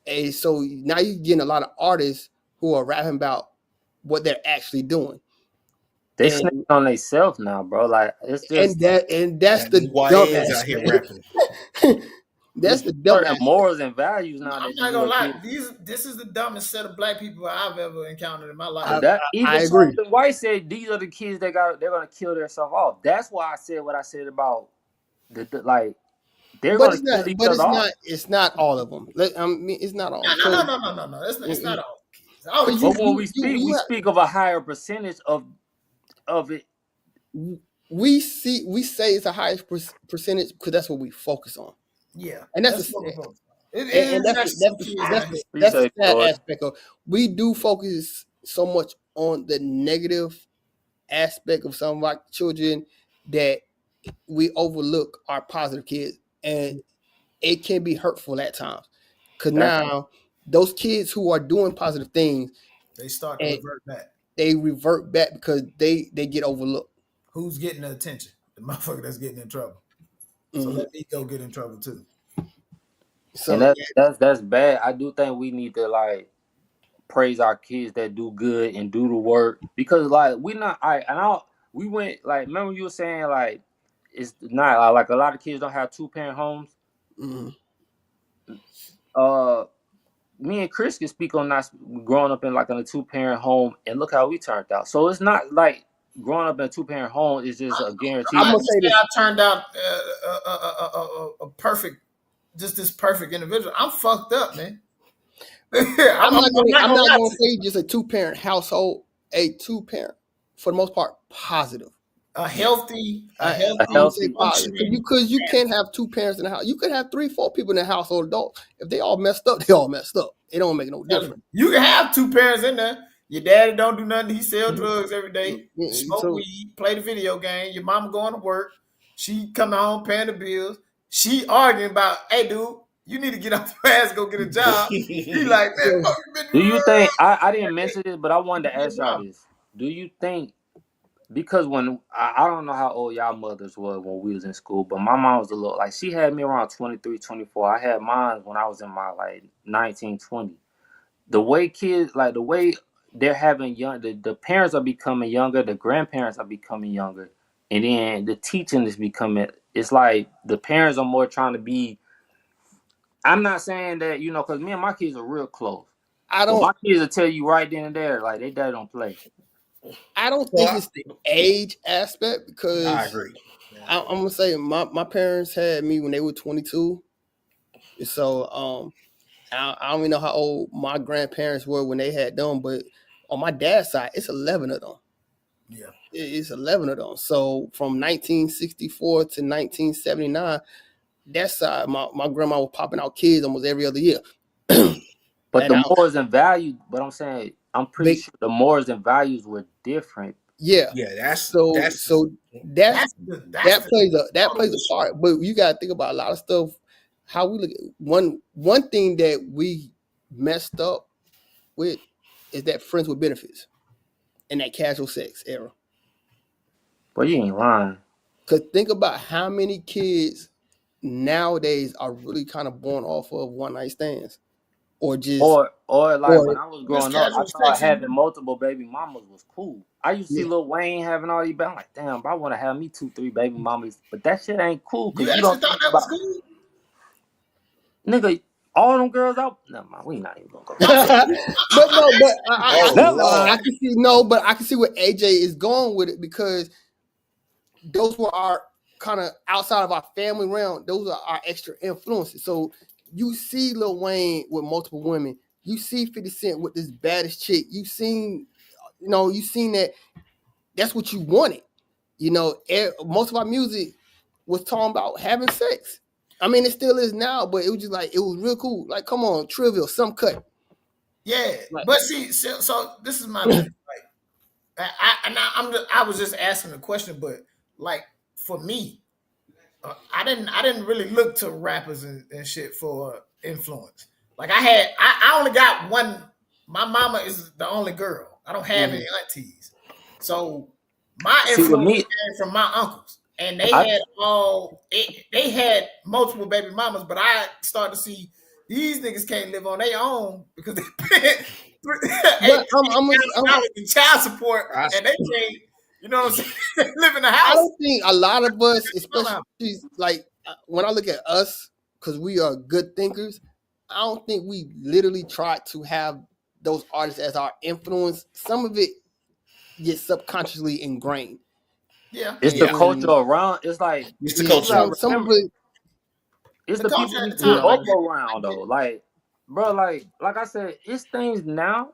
And so now you're getting a lot of artists who are rapping about what they're actually doing. they snitch on themselves now, bro. Like it's just that's the dumb YNs out here aspect. rapping. That's the dumb certain aspect. morals and values now. I'm not gonna lie. This is the dumbest set of black people I've ever encountered in my life. Even I agree. Charlton White said these are the kids they're gonna kill themselves off. That's why I said what I said about like they're But gonna kill each other off. it's not all of them. I mean, it's not all. No. It's not all. But when we speak of a higher percentage of it. We say it's a higher percentage because that's what we focus on. Yeah, and that's the sad aspect of. We do focus so much on the negative aspect of some of our children that we overlook our positive kids, and it can be hurtful at times. Because now those kids who are doing positive things, they start to revert back. They revert back because they get overlooked. Who's getting the attention? The motherfucker that's getting in trouble. So let me go get in trouble too. So and that's bad. I do think we need to like praise our kids that do good and do the work, because like we went like, remember you were saying like it's not like a lot of kids don't have 2-parent homes. Mm-hmm. Me and Chris can speak on not growing up in like in a 2-parent home, and look how we turned out. So it's not like growing up in a 2-parent home is just a guarantee. I'm gonna say that I turned out a perfect, just this perfect individual. I'm fucked up, man. I'm not gonna say just a 2-parent household. A 2-parent, for the most part, positive. A healthy positive. Because you can't have 2 parents in the house. You could have 3-4 people in the household adults. If they all messed up, they all messed up. It don't make no difference. You can have 2 parents in there. Your daddy don't do nothing. He sell drugs every day, smoke weed, play the video game. Your mama going to work. She coming home paying the bills. She arguing about, hey, dude, you need to get off your ass, go get a job. He like, man, do you think, I didn't mention this, but I wanted to ask y'all this. Do you think, because when, I don't know how old y'all mothers were when we was in school, but my mom was a little, like, she had me around 23, 24. I had mine when I was in my, like, 19, 20. The way kids, like, the way they're having the parents are becoming younger, the grandparents are becoming younger, and then the teaching is becoming, it's like the parents are more trying to be, I'm not saying that, you know, because me and my kids are real close. My kids will tell you right then and there, like, they daddy don't play. I don't think it's the age aspect, because I agree. I'm gonna say my parents had me when they were 22, so I don't even know how old my grandparents were when they had them, but on my dad's side, it's 11 of them. Yeah, it's 11 of them. So from 1964 to 1979, that side, my grandma was popping out kids almost every other year. But the morals and values, but I'm saying, I'm pretty sure the morals and values were different. Yeah, that plays a part. But you gotta think about a lot of stuff. How we look at one thing that we messed up with is that friends with benefits and that casual sex era. But you ain't lying. Cause think about how many kids nowadays are really kind of born off of one night stands. Or like when I was growing up, I thought having multiple baby mamas was cool. I used to see Lil Wayne having all these, but I'm like, damn, I want to have me 2-3 baby mamas, but that shit ain't cool. You actually thought that was cool? Nigga, all them girls out. Never mind, we not even gonna go. I can see where AJ is going with it, because those were our kind of outside of our family realm. Those are our extra influences. So you see Lil Wayne with multiple women. You see 50 Cent with this baddest chick. You seen that. That's what you wanted. You know, most of our music was talking about having sex. I mean, it still is now, but it was just like, it was real cool. Like, come on, Trivial, some cut. Yeah, Like- but see, so this is my thing. Like, I was just asking a question, but like for me, I didn't really look to rappers and shit for influence. Like I only got one. My mama is the only girl. I don't have any aunties, so my See, with influence me, came from my uncles, and they I had multiple baby mamas. But I started to see these niggas can't live on their own because they pay But I'm in child support, and they can't. You know what I'm saying? They live in the I house. don't think a lot of us, especially like when I look at us, because we are good thinkers, I don't think we literally try to have those artists as our influence. Some of it gets subconsciously ingrained. Yeah, it's the culture around. It's like It's the Yeah, culture. some of remember. it, It's the the culture people at you the grew time. up I around get though. it. Like, bro, like I said, it's things now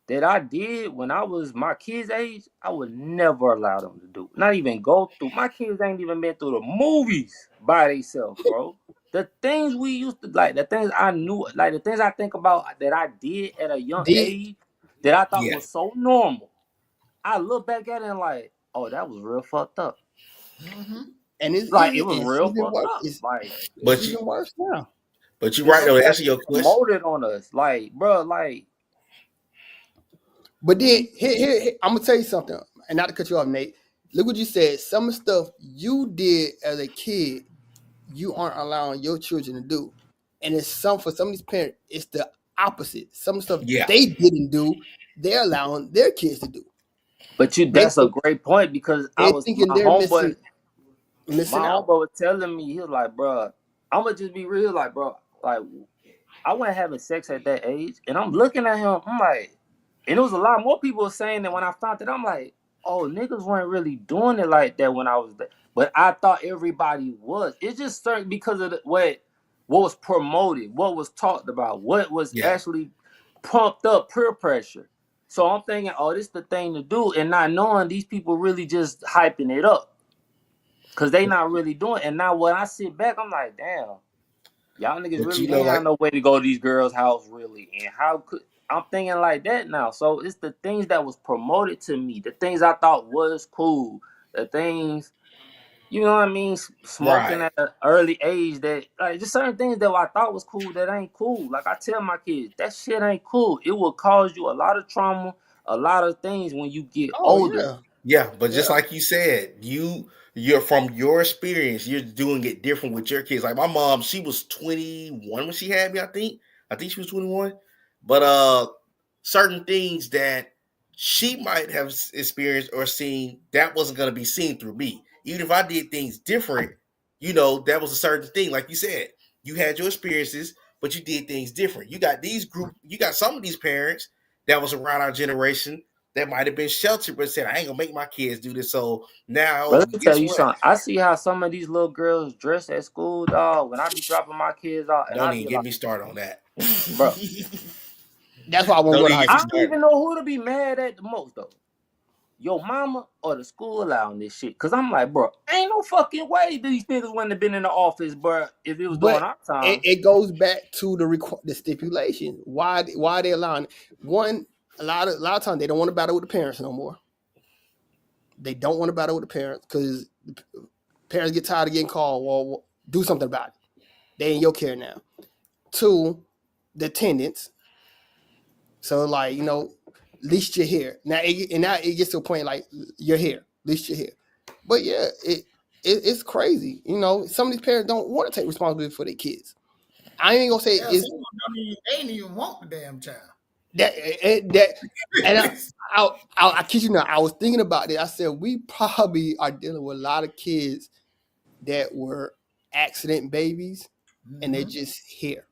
that I did when I was my kids' age, I would never allow them to do. Not even go through. My kids ain't even been through the movies by themselves, bro. The things we used to like, the things I knew, like the things I think about that I did at a young did age that I thought Yeah. was so normal. I look back at it and like, oh, that was real fucked up. and Like it was it's real even fucked worse. up. Like But It's even worse now. you're it's right though. something To that answer your question. promoted on us. Like, bro, like But then here, I'm gonna tell you something, and not to cut you off, Nate. Look what you said. Some of the stuff you did as a kid, you aren't allowing your children to do. And it's for some of these parents, it's the opposite. Some of the stuff Yeah. they didn't do, they're allowing their kids to do. but They that's a great point because I they're was thinking they're missing my out. homeboy was telling me, he was like, bro, I'm gonna just be real, like, bro, like I wasn't having sex at that age, and I'm looking at him, I'm like, and it was a lot more people saying that when I found it, I'm like, oh, niggas weren't really doing it like that when I was there. But I thought everybody was. It's just certain because of what was promoted, what was talked about, what was Yeah. actually pumped up, peer pressure. So I'm thinking, oh, this is the thing to do, and not knowing these people really just hyping it up because they not really doing it. And now when I sit back, I'm like, damn, y'all niggas But really ain't have no way to go to these girls' house really. And how could I'm thinking like that now. So it's the things that was promoted to me, the things I thought was cool, the things, you know what I mean, smoking right. at an early age that like just certain things that I thought was cool that ain't cool. Like I tell my kids, that shit ain't cool. It will cause you a lot of trauma, a lot of things when you get Oh older. yeah. Yeah, but just Yeah. like you said, you're from your experience, you're doing it different with your kids. Like my mom, she was 21 when she had me, I think. I think she was 21. But certain things that she might have experienced or seen, that wasn't going to be seen through me. Even if I did things different, that was a certain thing. Like you said, you had your experiences, but you did things different. You got some of these parents that was around our generation that might have been sheltered, but said, I ain't gonna make my kids do this. So now, But let me tell guess you what? something. I see how some of these little girls dress at school, dog. When I be dropping my kids off, and Don't I even be get like, me started on that. bro, That's why I won't Don't go to even high get me I school. don't started. even know who to be mad at the most though. Your mama or the school allowing this shit. Cause I'm like, bro, ain't no fucking way these niggas wouldn't have been in the office, bro, if it was during But our time. it goes back to the stipulation. Why are they allowing it? One, a lot of times they don't want to battle with the parents no more. They don't want to battle with the parents because parents get tired of getting called. Well, do something about it. They in your care now. Two, the attendance. So like at least you're here now. Now it gets to a point like you're here. At least you're here. But yeah, it's crazy. Some of these parents don't want to take responsibility for their kids. I ain't gonna say Yeah, it's some of them they ain't even want the damn child. that, and I kid you not. I was thinking about it. I said we probably are dealing with a lot of kids that were accident babies, and they're just here.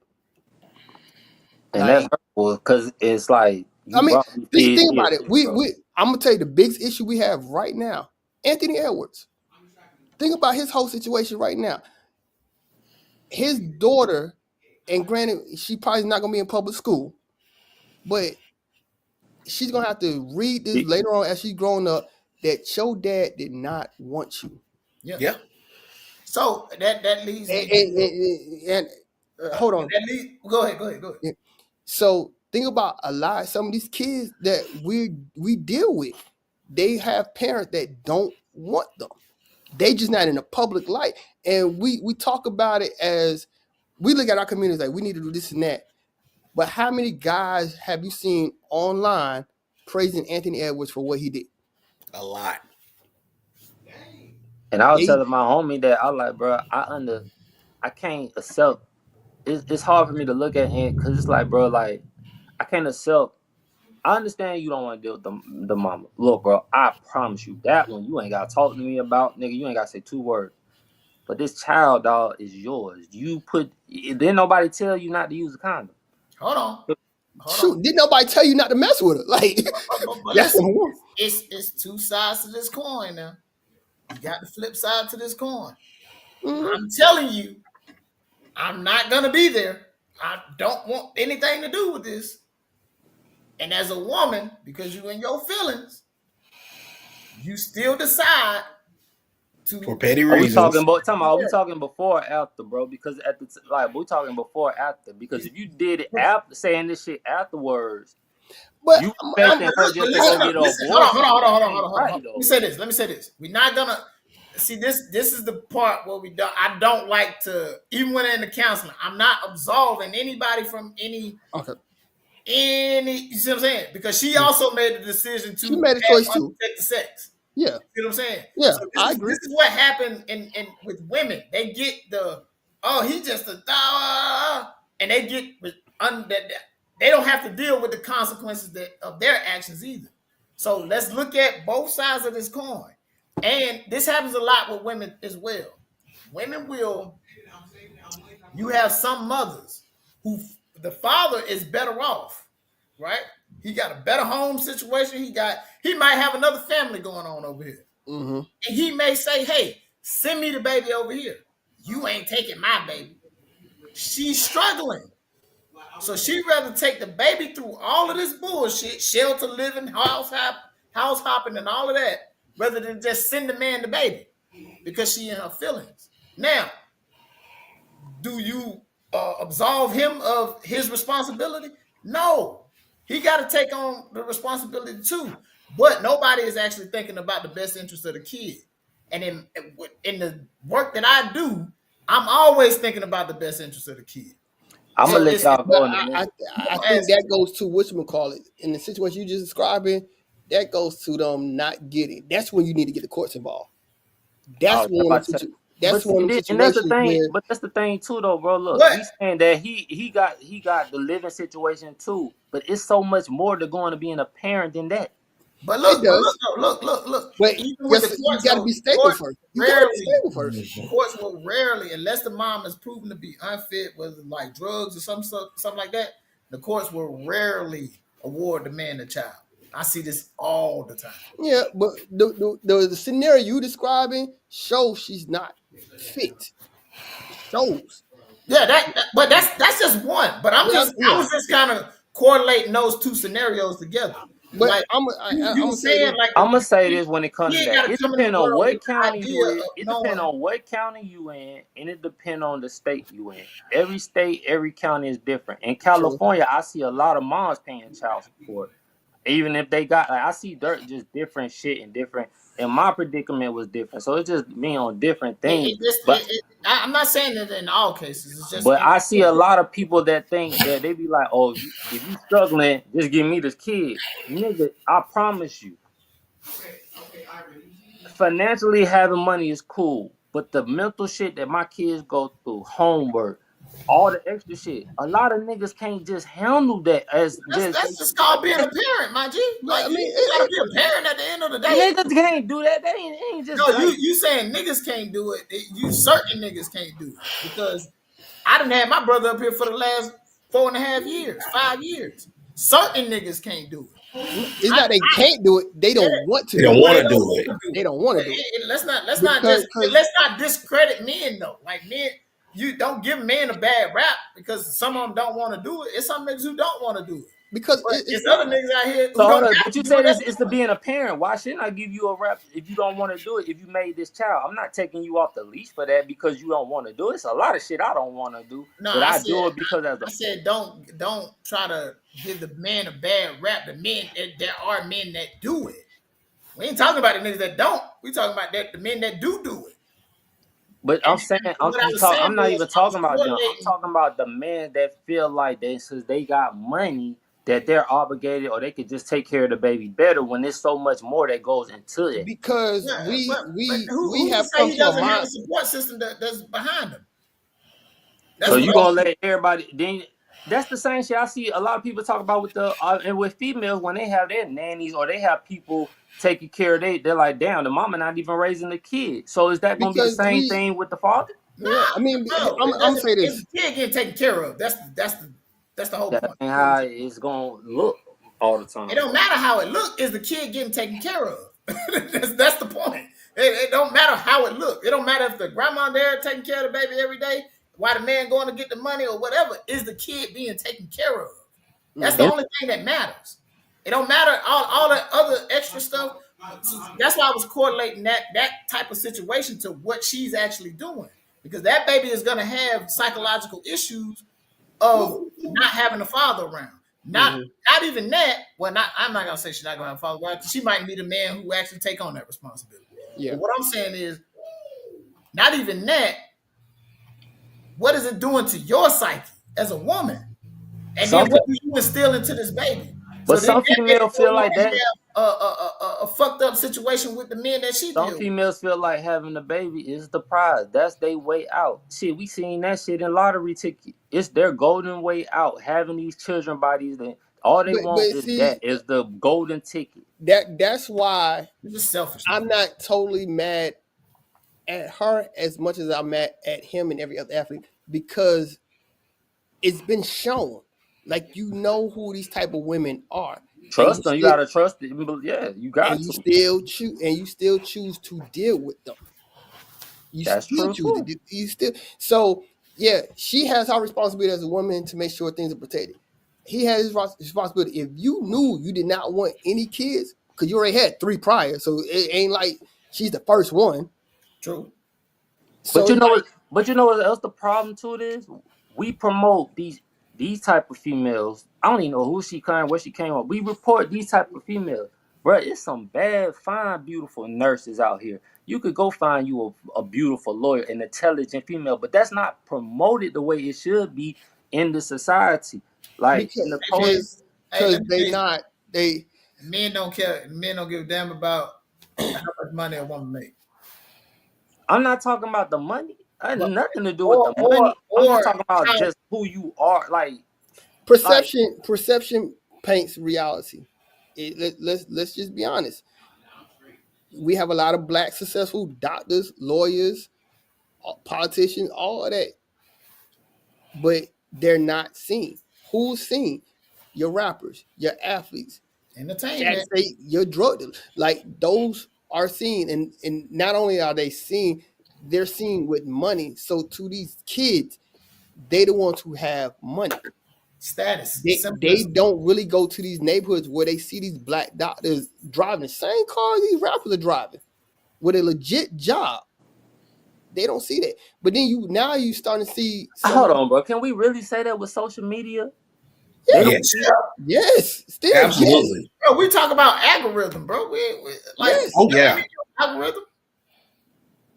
And that's Like, hurtful because it's like I you mean, brought these kids think here about it. too, bro. I'm gonna tell you the biggest issue we have right now. Anthony Edwards. Think about his whole situation right now. His daughter, and granted, she probably not gonna be in public school, but she's gonna have to read this later on as she's growing up that your dad did not want you. Yeah. So that leads me And hold on. go ahead. So think about some of these kids that we deal with. They have parents that don't want them. They just not in the public light. And we talk about it as we look at our communities like we need to do this and that. But how many guys have you seen online praising Anthony Edwards for what he did? A lot. And I was telling my homie that I was like, bro, I can't accept. It's hard for me to look at it because it's like, bro, like I can't accept. I understand you don't want to deal with the mama. Look, bro, I promise you that one you ain't got to talk to me about, nigga. You ain't got to say 2 words. But this child, dog, is yours. Didn't nobody tell you not to use a condom. Hold on. Shoot, didn't nobody tell you not to mess with her? Like, that's it's 2 sides to this coin now. You got the flip side to this coin. Mm-hmm. I'm telling you, I'm not going to be there. I don't want anything to do with this. And as a woman, because you in your feelings, you still decide to. For petty Are we reasons. are we talking before or after, bro? Because we're talking before or after. Because if you did it after saying this shit afterwards, but you expecting her just to go get hold on. Let me say this. We're not gonna see this. This is the part where I don't like to, even when in the counseling, I'm not absolving anybody from any. Okay. You see what I'm saying? Because she also made the decision to. She made a choice too. Take the sex. Yeah. You know what I'm saying? Yeah, so I agree. This is what happened in with women. They get he just and they get they don't have to deal with the consequences of their actions either. So let's look at both sides of this coin. And this happens a lot with women as well. You have some mothers who the father is better off, right? He got a better home situation. He might have another family going on over here. Mm-hmm. And he may say, hey, send me the baby over here. You ain't taking my baby. She's struggling. So she'd rather take the baby through all of this bullshit, shelter living, house hopping, and all of that, rather than just send the man the baby because she in her feelings. Now, do you absolve him of his responsibility? No. He got to take on the responsibility too. But nobody is actually thinking about the best interest of the kid. And in the work that I do, I'm always thinking about the best interest of the kid. I'm going to let y'all go. I think that goes to whatchamacallit. In the situation you just describing, that goes to them not getting. That's when you need to get the courts involved. That's one of the That's one of the situations. And that's the thing. But that's the thing too, though, bro. Look, he's saying that he got the living situation too. But it's so much more to going to being a parent than that. But look. Wait, you got to be stable first. You got to be stable first. The courts will rarely, unless the mom is proven to be unfit, whether like drugs or something like that, the courts will rarely award the man the child. I see this all the time. Yeah, but the scenario you describing shows she's not fit. Shows. Yeah, but that's just one. But I was just kind of correlating those 2 scenarios together. But like, I'm gonna say this when it comes to that. It depends on what county you in. It depends on what county you in, and it depends on the state you in. Every state, every county is different. In California, I see a lot of moms paying child support. Even if they got, I see just different shit and different. And my predicament was different, so it's just me on different things. I'm not saying that in all cases. It's just. But I see a lot of people that think that they be like, "Oh, if you struggling, just give me this kid, nigga." I promise you, financially having money is cool, but the mental shit that my kids go through, homework, all the extra shit, a lot of niggas can't just handle that. That's just called being a parent, my G. Like, you gotta be a parent at the end of the day. Niggas can't do that. They ain't just. No, you saying niggas can't do it. Certain niggas can't do it because I done had my brother up here for the last 4.5 years, 5 years. Certain niggas can't do it. It's not they can't do it. They don't want to. They don't want to do it. They don't want to do it. Let's not discredit men though. Like men. You don't give men a bad rap because some of them don't want to do it. It's some niggas who don't want to do it. because But it's there's other niggas out here who So hold don't on, have but to you do said that. it's to being a parent. Why shouldn't I give you a rap if you don't want to do it? If you made this child, I'm not taking you off the leash for that because you don't want to do it. It's a lot of shit I don't want to do, No, but I do it because I said don't try to give the man a bad rap. The men, there are men that do it. We ain't talking about the niggas that don't. We talking about the men that do it. But I'm saying I'm not even talking about them. I'm talking about the men that feel like since they got money that they're obligated or they could just take care of the baby better when there's so much more that goes into it. Because but we have say come he to a doesn't have mind. a support system that's behind him. So you gonna let everybody then? That's the same shit I see a lot of people talk about with the and with females when they have their nannies or they have people taking care of they're like, damn, the mama not even raising the kid. So is that gonna be the same thing with the father? Yeah, I mean, No, I'm gonna say this. It's the kid getting taken care of. That's the whole That point. ain't how it's gonna look all the time. It don't matter how it look. Is the kid getting taken care of? that's the point. It don't matter how it look. It don't matter if the grandma there taking care of the baby every day, why the man going to get the money or whatever. Is the kid being taken care of? That's the only thing that matters. It don't matter all the other extra stuff. That's why I was correlating that type of situation to what she's actually doing, because that baby is going to have psychological issues of not having a father around. Not even that. Well, I'm not gonna say she's not gonna have a father around. She might meet a man who actually take on that responsibility. Yeah. But what I'm saying is, not even that. What is it doing to your psyche as a woman? And then what do you instill into this baby? But some females feel like that. A fucked up situation with the men that she Some females feel like having a baby is the prize. That's their way out. Shit, we seen that shit in lottery ticket. It's their golden way out. Having these children by these things. All they want is the golden ticket. That's why it's just selfish. I'm not totally mad at her as much as I'm mad at him and every other athlete, because it's been shown. Like, you know who these type of women are. Trust them. You gotta trust it. Yeah, you got to. You still choose to deal with them. That's true. So yeah, she has her responsibility as a woman to make sure things are protected. He has his responsibility. If you knew you did not want any kids, because you already had 3 prior, so it ain't like she's the first one. True. So, but you know what else the problem to it is? We promote these type of females. I don't even know where she came up. We report these type of females. Bro, it's some bad, fine, beautiful nurses out here. You could go find you a beautiful lawyer, an intelligent female, but that's not promoted the way it should be in the society. Like because men don't care. Men don't give a damn about how much money a woman makes. I'm not talking about the money. It has nothing to do with the money. I'm just talking about just who you are. Like perception paints reality. Let's just be honest. We have a lot of black successful doctors, lawyers, politicians, all of that, but they're not seen. Who's seen? Your rappers, your athletes, entertainment, your drug dealers. Like, those are seen, and not only are they seen, they're seen with money. So to these kids, they the ones who have money. Status. They don't really go to these neighborhoods where they see these black doctors driving the same cars these rappers are driving with a legit job. They don't see that. But then you starting to see. Hold on, bro. Can we really say that with social media? Yes. Still, absolutely. Yes. Bro, we talk about algorithm, bro. We like, yes. Oh yeah, algorithm.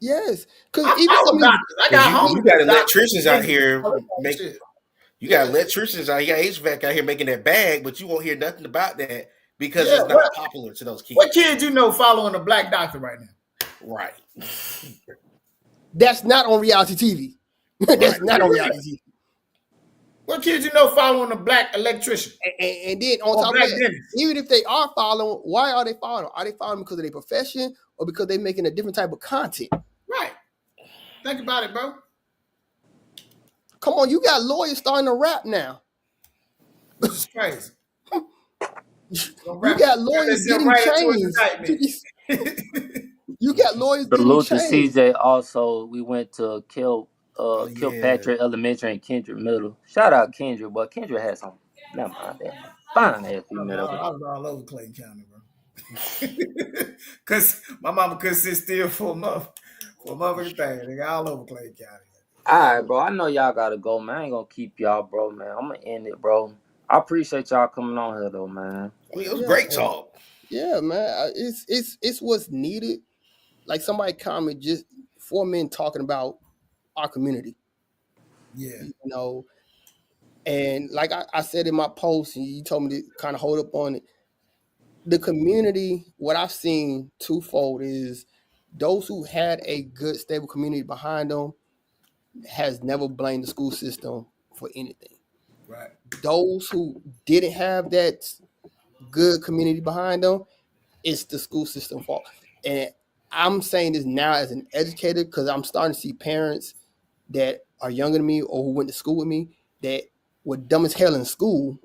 Yes, because even some I got you got electricians out here making. You got electricians out here, HVAC out here making that bag, but you won't hear nothing about that because it's not popular to those kids. What kids you know following a black doctor right now? Right. That's not on reality TV. That's not on reality TV. What kids you know following a black electrician? And then on top of that, even if they are following, why are they following? Are they following because of their profession or because they're making a different type of content? Right. Think about it, bro. Come on, you got lawyers starting to rap now. This is crazy. You got lawyers getting chains. You got lawyers getting chains. Salute to CJ also. We went to Kilpatrick Elementary and Kendrick Middle. Shout out Kendrick, but Kendrick had some. Never mind that. Fine ass I female. was all over Clayton County, bro. Cause my mama couldn't sit still for a motherfucking thing. Nigga, all over Clayton County. All right, bro. I know y'all gotta go, man. I ain't gonna keep y'all, bro, man. I'm gonna end it, bro. I appreciate y'all coming on here, though, man. I mean, it was great talk. Yeah, man. It's what's needed. Like somebody comment, just 4 men talking about our community. Yeah. You know, and like I said in my post, and you told me to kind of hold up on it. The community, what I've seen twofold is those who had a good, stable community behind them has never blamed the school system for anything. Right. Those who didn't have that good community behind them, it's the school system fault. And I'm saying this now as an educator because I'm starting to see parents that are younger than me or who went to school with me that were dumb as hell in school.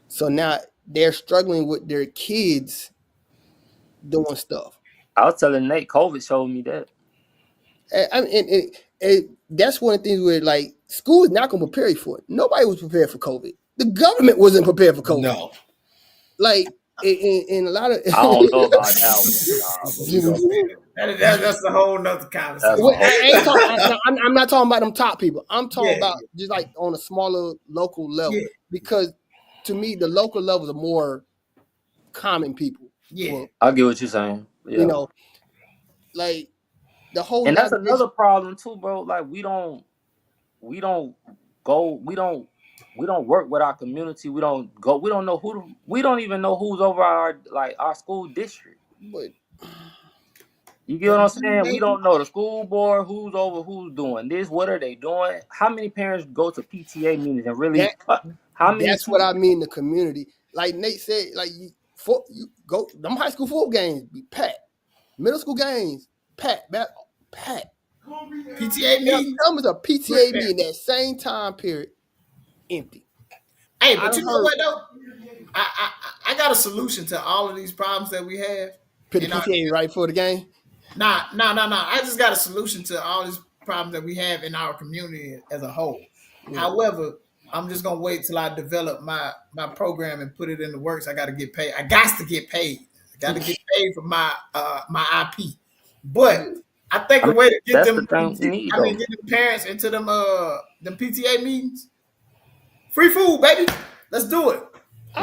So now they're struggling with their kids doing stuff. I was telling Nate, COVID showed me that. And that's one of the things where, like, school is not going to prepare you for it. Nobody was prepared for COVID. The government wasn't prepared for COVID. No. Like, in a lot of... I don't know about that one. But we gonna That's a whole nother conversation. I'm not talking about them top people. I'm talking about just like on a smaller local level. Yeah. Because to me, the local levels are more common people. Yeah. I get what you're saying. Yeah. You know, like the whole... And that's another problem too, bro. Like we don't work with our community. We don't even know who's over our school district. But you get what I'm saying? We don't know the school board, who's doing this, what are they doing? How many parents go to PTA meetings and really how many? That's what I mean, the community. Like Nate said, like you go them high school football games be packed. Middle school games, packed. PTA meeting? That was a PTA meeting that same time period, empty. Hey, but you know what though? I got a solution to all of these problems that we have. Put the PTA right for the game? Nah. I just got a solution to all these problems that we have in our community as a whole. Yeah. However, I'm just gonna wait till I develop my program and put it in the works. I got to get paid. I got to get paid. I got to get paid for my IP. But I think a way to get them, get the parents into them PTA meetings, free food, baby. Let's do it.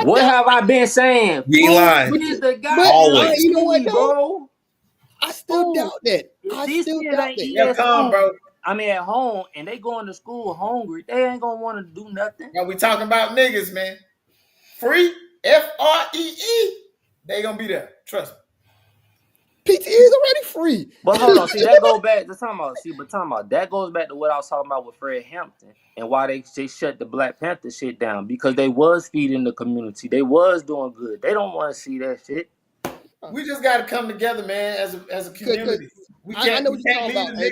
What have I been saying? You lying. The guy Always. You know what, bro? I still doubt that. Yeah, come, bro. I mean, at home, and they going to school hungry, they ain't gonna want to do nothing. Now we talking about niggas, man. Free, FREE. They gonna be there. Trust me. PTA is already free. But hold on, see that goes back to that goes back to what I was talking about with Fred Hampton and why they shut the Black Panther shit down, because they was feeding the community. They was doing good. They don't want to see that shit. We just got to come together, man, as a community. I know what you're talking about. They're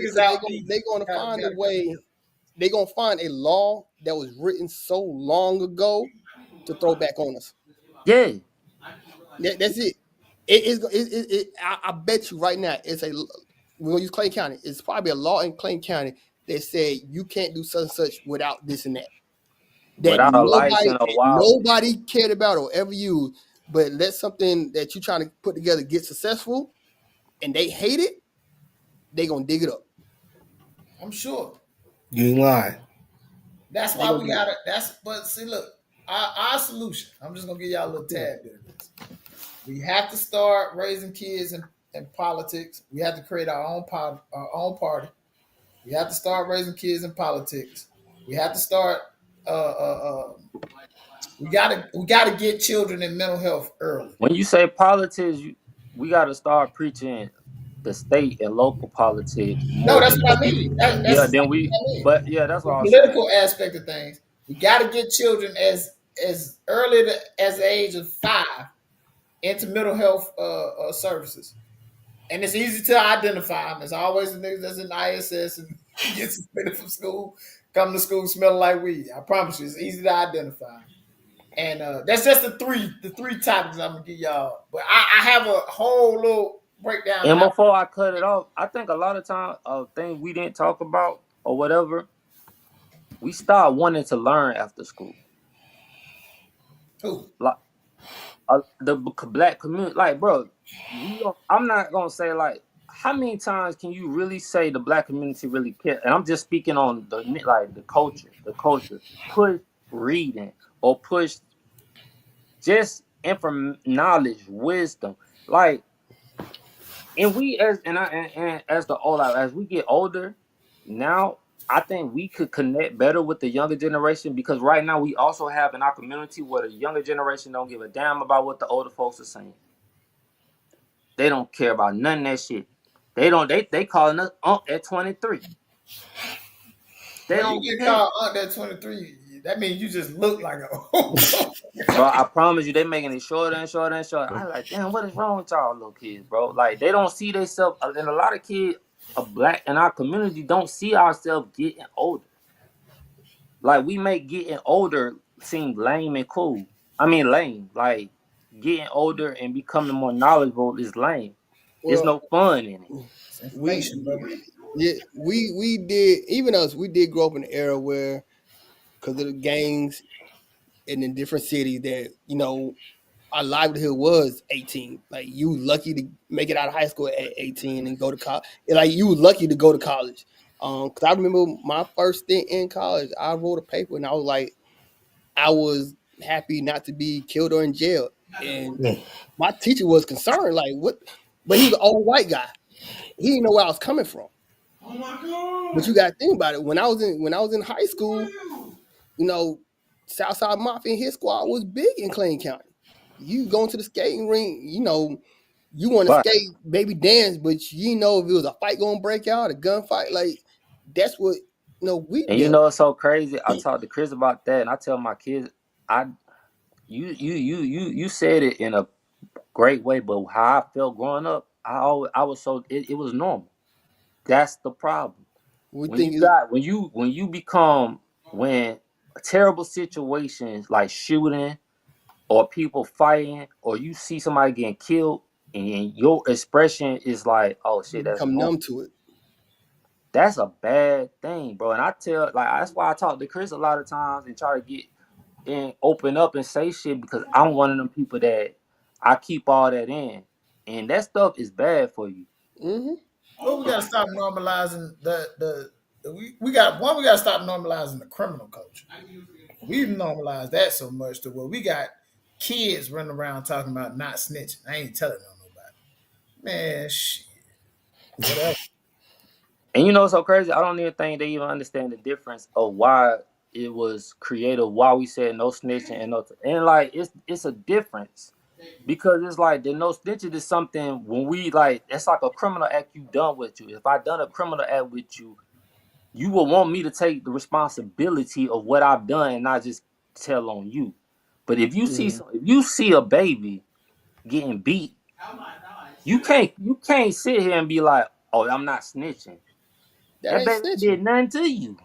going to find a way. They're going to find a law that was written so long ago to throw back on us. Yeah. That's it. I bet you right now, we're going to use Clayton County. It's probably a law in Clayton County that said you can't do such and such without this and that. That nobody cared about or ever used. But let something that you're trying to put together get successful and they hate it, they're going to dig it up. I'm sure. You ain't lying. That's why we got it. But see, look, our solution, I'm just going to give y'all a little tad bit of this. We have to start raising kids in politics. We have to create our own party. We have to start raising kids in politics. We have to start we gotta get children in mental health early. When you say politics, we gotta start preaching the state and local politics. No, that's what I mean. That's what I mean. That's what I was saying. Political aspect of things. We gotta get children as early as the age of 5 into mental health services. And it's easy to identify them. There's always the niggas that's in ISS and get suspended from school, come to school smelling like weed. I promise you, it's easy to identify. And that's just the three topics I'm gonna give y'all. But I have a whole little breakdown. And before I cut it off, I think a lot of times things we didn't talk about or whatever, we start wanting to learn after school. Who? Like the black community, like, bro, I'm not gonna say like how many times can you really say the black community really care? And I'm just speaking on the culture push reading or push just knowledge, wisdom, like, and we and as the older as we get older now. I think we could connect better with the younger generation because right now we also have in our community where the younger generation don't give a damn about what the older folks are saying. They don't care about none of that shit. They calling us at 23. They When you don't get care. called under 23, that means you just look like a Bro, I promise you, they making it shorter and shorter and shorter. I'm like, damn, what is wrong with y'all little kids, bro? Like, they don't see themselves, and a lot of kids are black in our community don't see ourselves getting older. Like, we make getting older seem lame and cool. I mean, lame. Like, getting older and becoming more knowledgeable is lame. There's Well, no fun in it. It's we information, brother. yeah, we did, even us, we did grow up in an era where, because of the gangs in the different cities, that our livelihood was 18. Like, you lucky to make it out of high school at 18 and go to college. Like, you was lucky to go to college. Because I remember my first stint in college, I wrote a paper and I was like, I was happy not to be killed or in jail. And my teacher was concerned, like, what? But he was an old white guy. He didn't know where I was coming from. Oh my God. But you got to think about it. When I was in high school, Southside Mafia and his squad was big in Clayton County. You going to the skating ring, you want to But skate, baby dance, but you know if it was a fight going to break out, a gunfight, like, that's what we and dealt with. it's so crazy. I talked to Chris about that, and I tell my kids, you said it in a great way, but how I felt growing up, I was so it was normal. That's the problem. We When think it, when terrible situations like shooting or people fighting or you see somebody getting killed and your expression is like, oh you shit, that's become normal. numb to it. That's a bad thing, bro. And I tell, like, that's why I talk to Chris a lot of times and try to get and open up and say shit because I'm one of them people that I keep all that in, and that stuff is bad for you. Mm-hmm. Well, we got to stop normalizing we got to stop normalizing the criminal culture. We've normalized that so much to where we got kids running around talking about not snitching. I ain't telling on nobody. Man, shit. Whatever. And it's so crazy. I don't even think they even understand the difference of why it was created. Why we said no snitching and and like it's a difference because it's like the no snitching is something when we like it's like a criminal act you done with you. If I done a criminal act with you, you will want me to take the responsibility of what I've done and not just tell on you. But if you see if you see a baby getting beat, you can't sit here and be like, oh, I'm not snitching. That That ain't baby snitching. did nothing to you.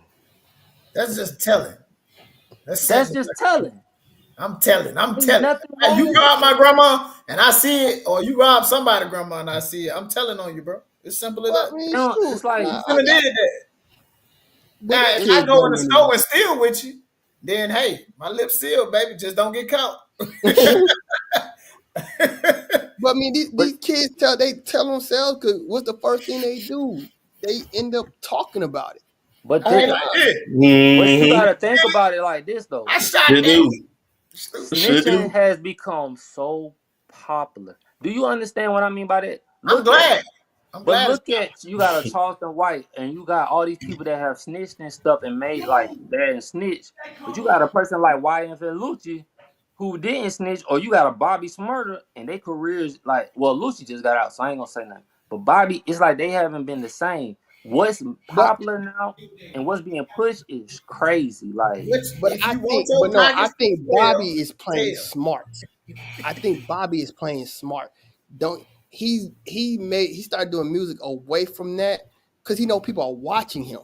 That's just telling. That's That's simple. just telling. I'm telling. I'm Ain't telling. nothing Hey, wrong you with rob that. my grandma and I see it, or you rob somebody's grandma and I see it. I'm telling on you, bro. It's simple as Well, I that. mean, It's shoot, like You finna did that. but Now, them if it's I kids go in don't the really. store and steal with you, then hey, my lips sealed, baby. Just don't get caught. But I mean, but these kids they tell themselves, because what's the first thing they do? They end up talking about it. but I ain't the, like it. but you Mm-hmm. gotta think about it like this though. I shot Sure that. do. Stupid. Sure Snitching do. has become so popular. Do you understand what I mean by that? I'm glad. I'm But glad. look at you got a Charleston White and you got all these people that have snitched and stuff and made like that and snitch. But you got a person like YF and Lucci who didn't snitch, or you got a Bobby Smurder and their careers like Lucci just got out, so I ain't gonna say nothing. But Bobby, it's like they haven't been the same. What's But popular now and what's being pushed is crazy. Like But if you want but your no, I pockets to think swell, Bobby is playing tell. smart. I think Bobby is playing smart. Don't he started doing music away from that because he know people are watching him.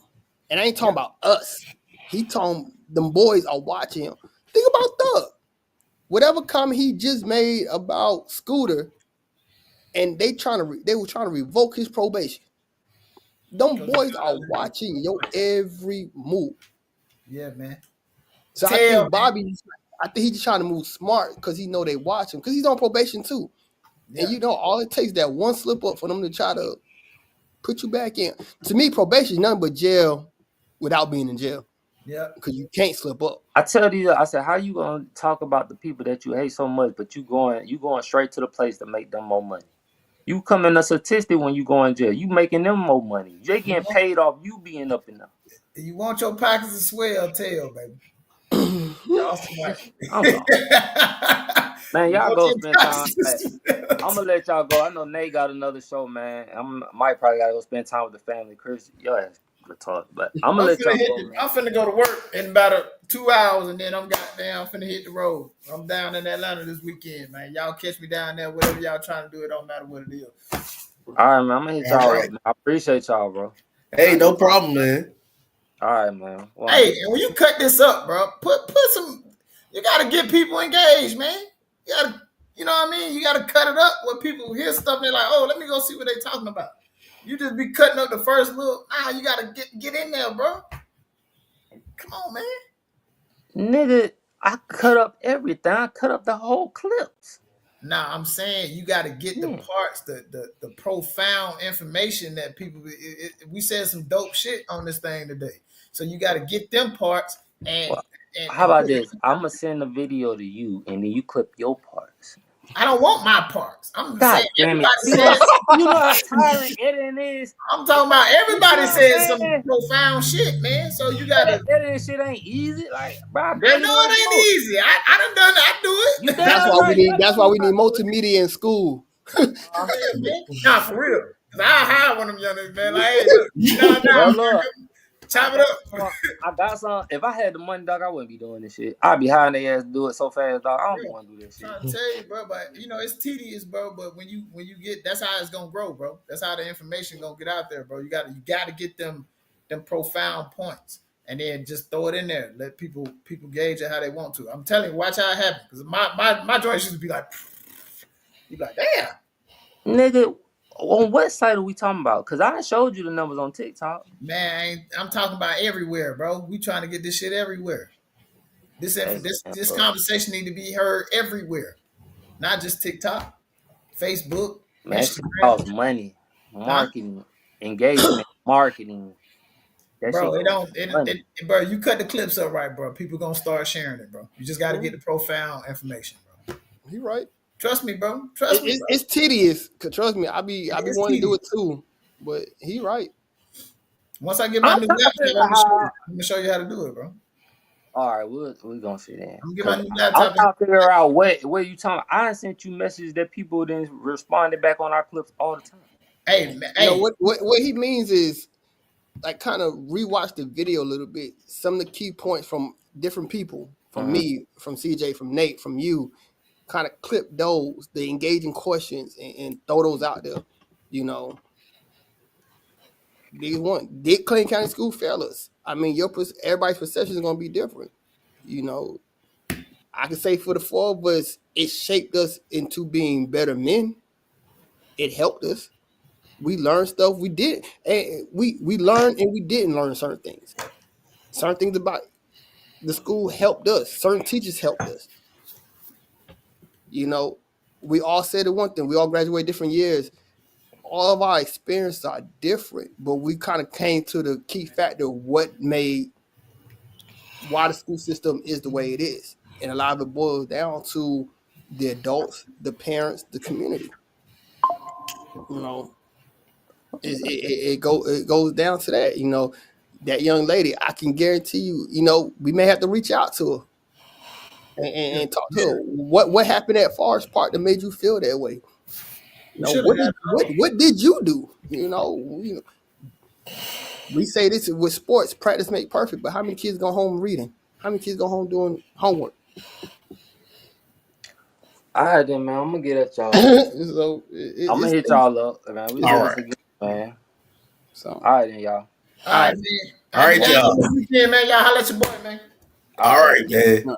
And I ain't talking about us. He talking them boys are watching him. Think about Thug. Whatever comment he just made about Scooter, and they were trying to revoke his probation. Them boys are watching your every move. Yeah, man. So I Tell, think man. Bobby I think he's just trying to move smart because he know they watch him because he's on probation too. Yeah. And all it takes that one slip up for them to try to put you back in. To me, probation is nothing but jail without being in jail. Yeah. Because you can't slip up. I tell you, I said, how you gonna talk about the people that you hate so much, but you going straight to the place to make them more money? You come in a statistic when you go in jail. You making them more money. They getting paid off you being up in there. You want your pockets to swell, tail, baby. Y'all smart. I'm gone. Man, y'all go spend time. I'm gonna let y'all go. I know Nate got another show, man. Might probably gotta go spend time with the family. Chris, your ass could talk, but I'm gonna let y'all go, man. I'm finna go to work in about 2 hours, and then I'm finna hit the road. I'm down in Atlanta this weekend, man. Y'all catch me down there. Whatever y'all trying to do, it don't matter what it is. All right, man. I'm gonna hit y'all up, man. I appreciate y'all, bro. Hey, no problem, man. All right, man. Well, hey, and when you cut this up, bro, put some. You gotta get people engaged, man. You gotta, you know what I mean? You gotta cut it up where people hear stuff and they're like, oh, let me go see what they talking about. You just be cutting up the first little. You gotta get in there, bro. Come on, man. Nigga, I cut up everything. I cut up the whole clips. Nah, I'm saying you got to get the parts, the profound information that people. We said some dope shit on this thing today, so you got to get them parts. And how about this? I'm gonna send a video to you, and then you clip your parts. I don't want my parts. I'm God saying damn it! You know how tiring editing is. I'm talking about everybody said some profound shit, man. So you gotta editing shit ain't easy. Like, bro, I know it ain't easy. I done done it. I do it. That's why we need multimedia in school. Nah, for real. Cause I hire one of them young niggas, man. Like, hey, look, chop it up. I got some. If I had the money, dog, I wouldn't be doing this shit. I'd be hiring their ass to do it so fast, dog. I don't want to do this shit. I'm trying to tell you, bro, but it's tedious, bro. But when you get, that's how it's gonna grow, bro. That's how the information gonna get out there, bro. You gotta get them profound points, and then just throw it in there. Let people gauge it how they want to. I'm telling you, watch how it happens. Because my joints used to be like, you be like, damn, nigga. On what site are we talking about? Because I showed you the numbers on TikTok. Man, I'm talking about everywhere, bro. We trying to get this shit everywhere. This conversation need to be heard everywhere, not just TikTok, Facebook, man, Instagram. It costs money, marketing, engagement, marketing. Bro, bro, you cut the clips up right, bro. People gonna start sharing it, bro. You just got to get the profound information, bro. You right. Trust me, bro. Trust me. Bro. It's tedious. Cause trust me, I be wanting to do it too. But he right. Once I get my new laptop, I'm gonna show you how to do it, bro. All right, we're gonna see that. I'm gonna get my new laptop. I'm trying to figure out what you talking about. I sent you messages that people then responded back on our clips all the time. Hey, man, what he means is like kind of rewatch the video a little bit. Some of the key points from different people, from me, from CJ, from Nate, from you. Kind of clip those, the engaging questions, and throw those out there. Did Clayton County School fail us? I mean, everybody's perception is going to be different. I can say for the four of us, it shaped us into being better men. It helped us. We learned stuff we did, and we learned and we didn't learn certain things. Certain things about the school helped us. Certain teachers helped us. We all said the one thing. We all graduate different years. All of our experiences are different, but we kind of came to the key factor why the school system is the way it is. And a lot of it boils down to the adults, the parents, the community. It goes down to that. That young lady, I can guarantee you, we may have to reach out to her. And talk to her. What happened at Forest Park that made you feel that way? What did you do? We say this with sports, practice make perfect, but how many kids go home reading? How many kids go home doing homework? All right, then, man. I'm gonna get at y'all. So I'm gonna hit y'all up, man. All right, again, man. So, all right, then, y'all. All right, man. All right, y'all. Man, y'all holla at your boy, man. All right, man.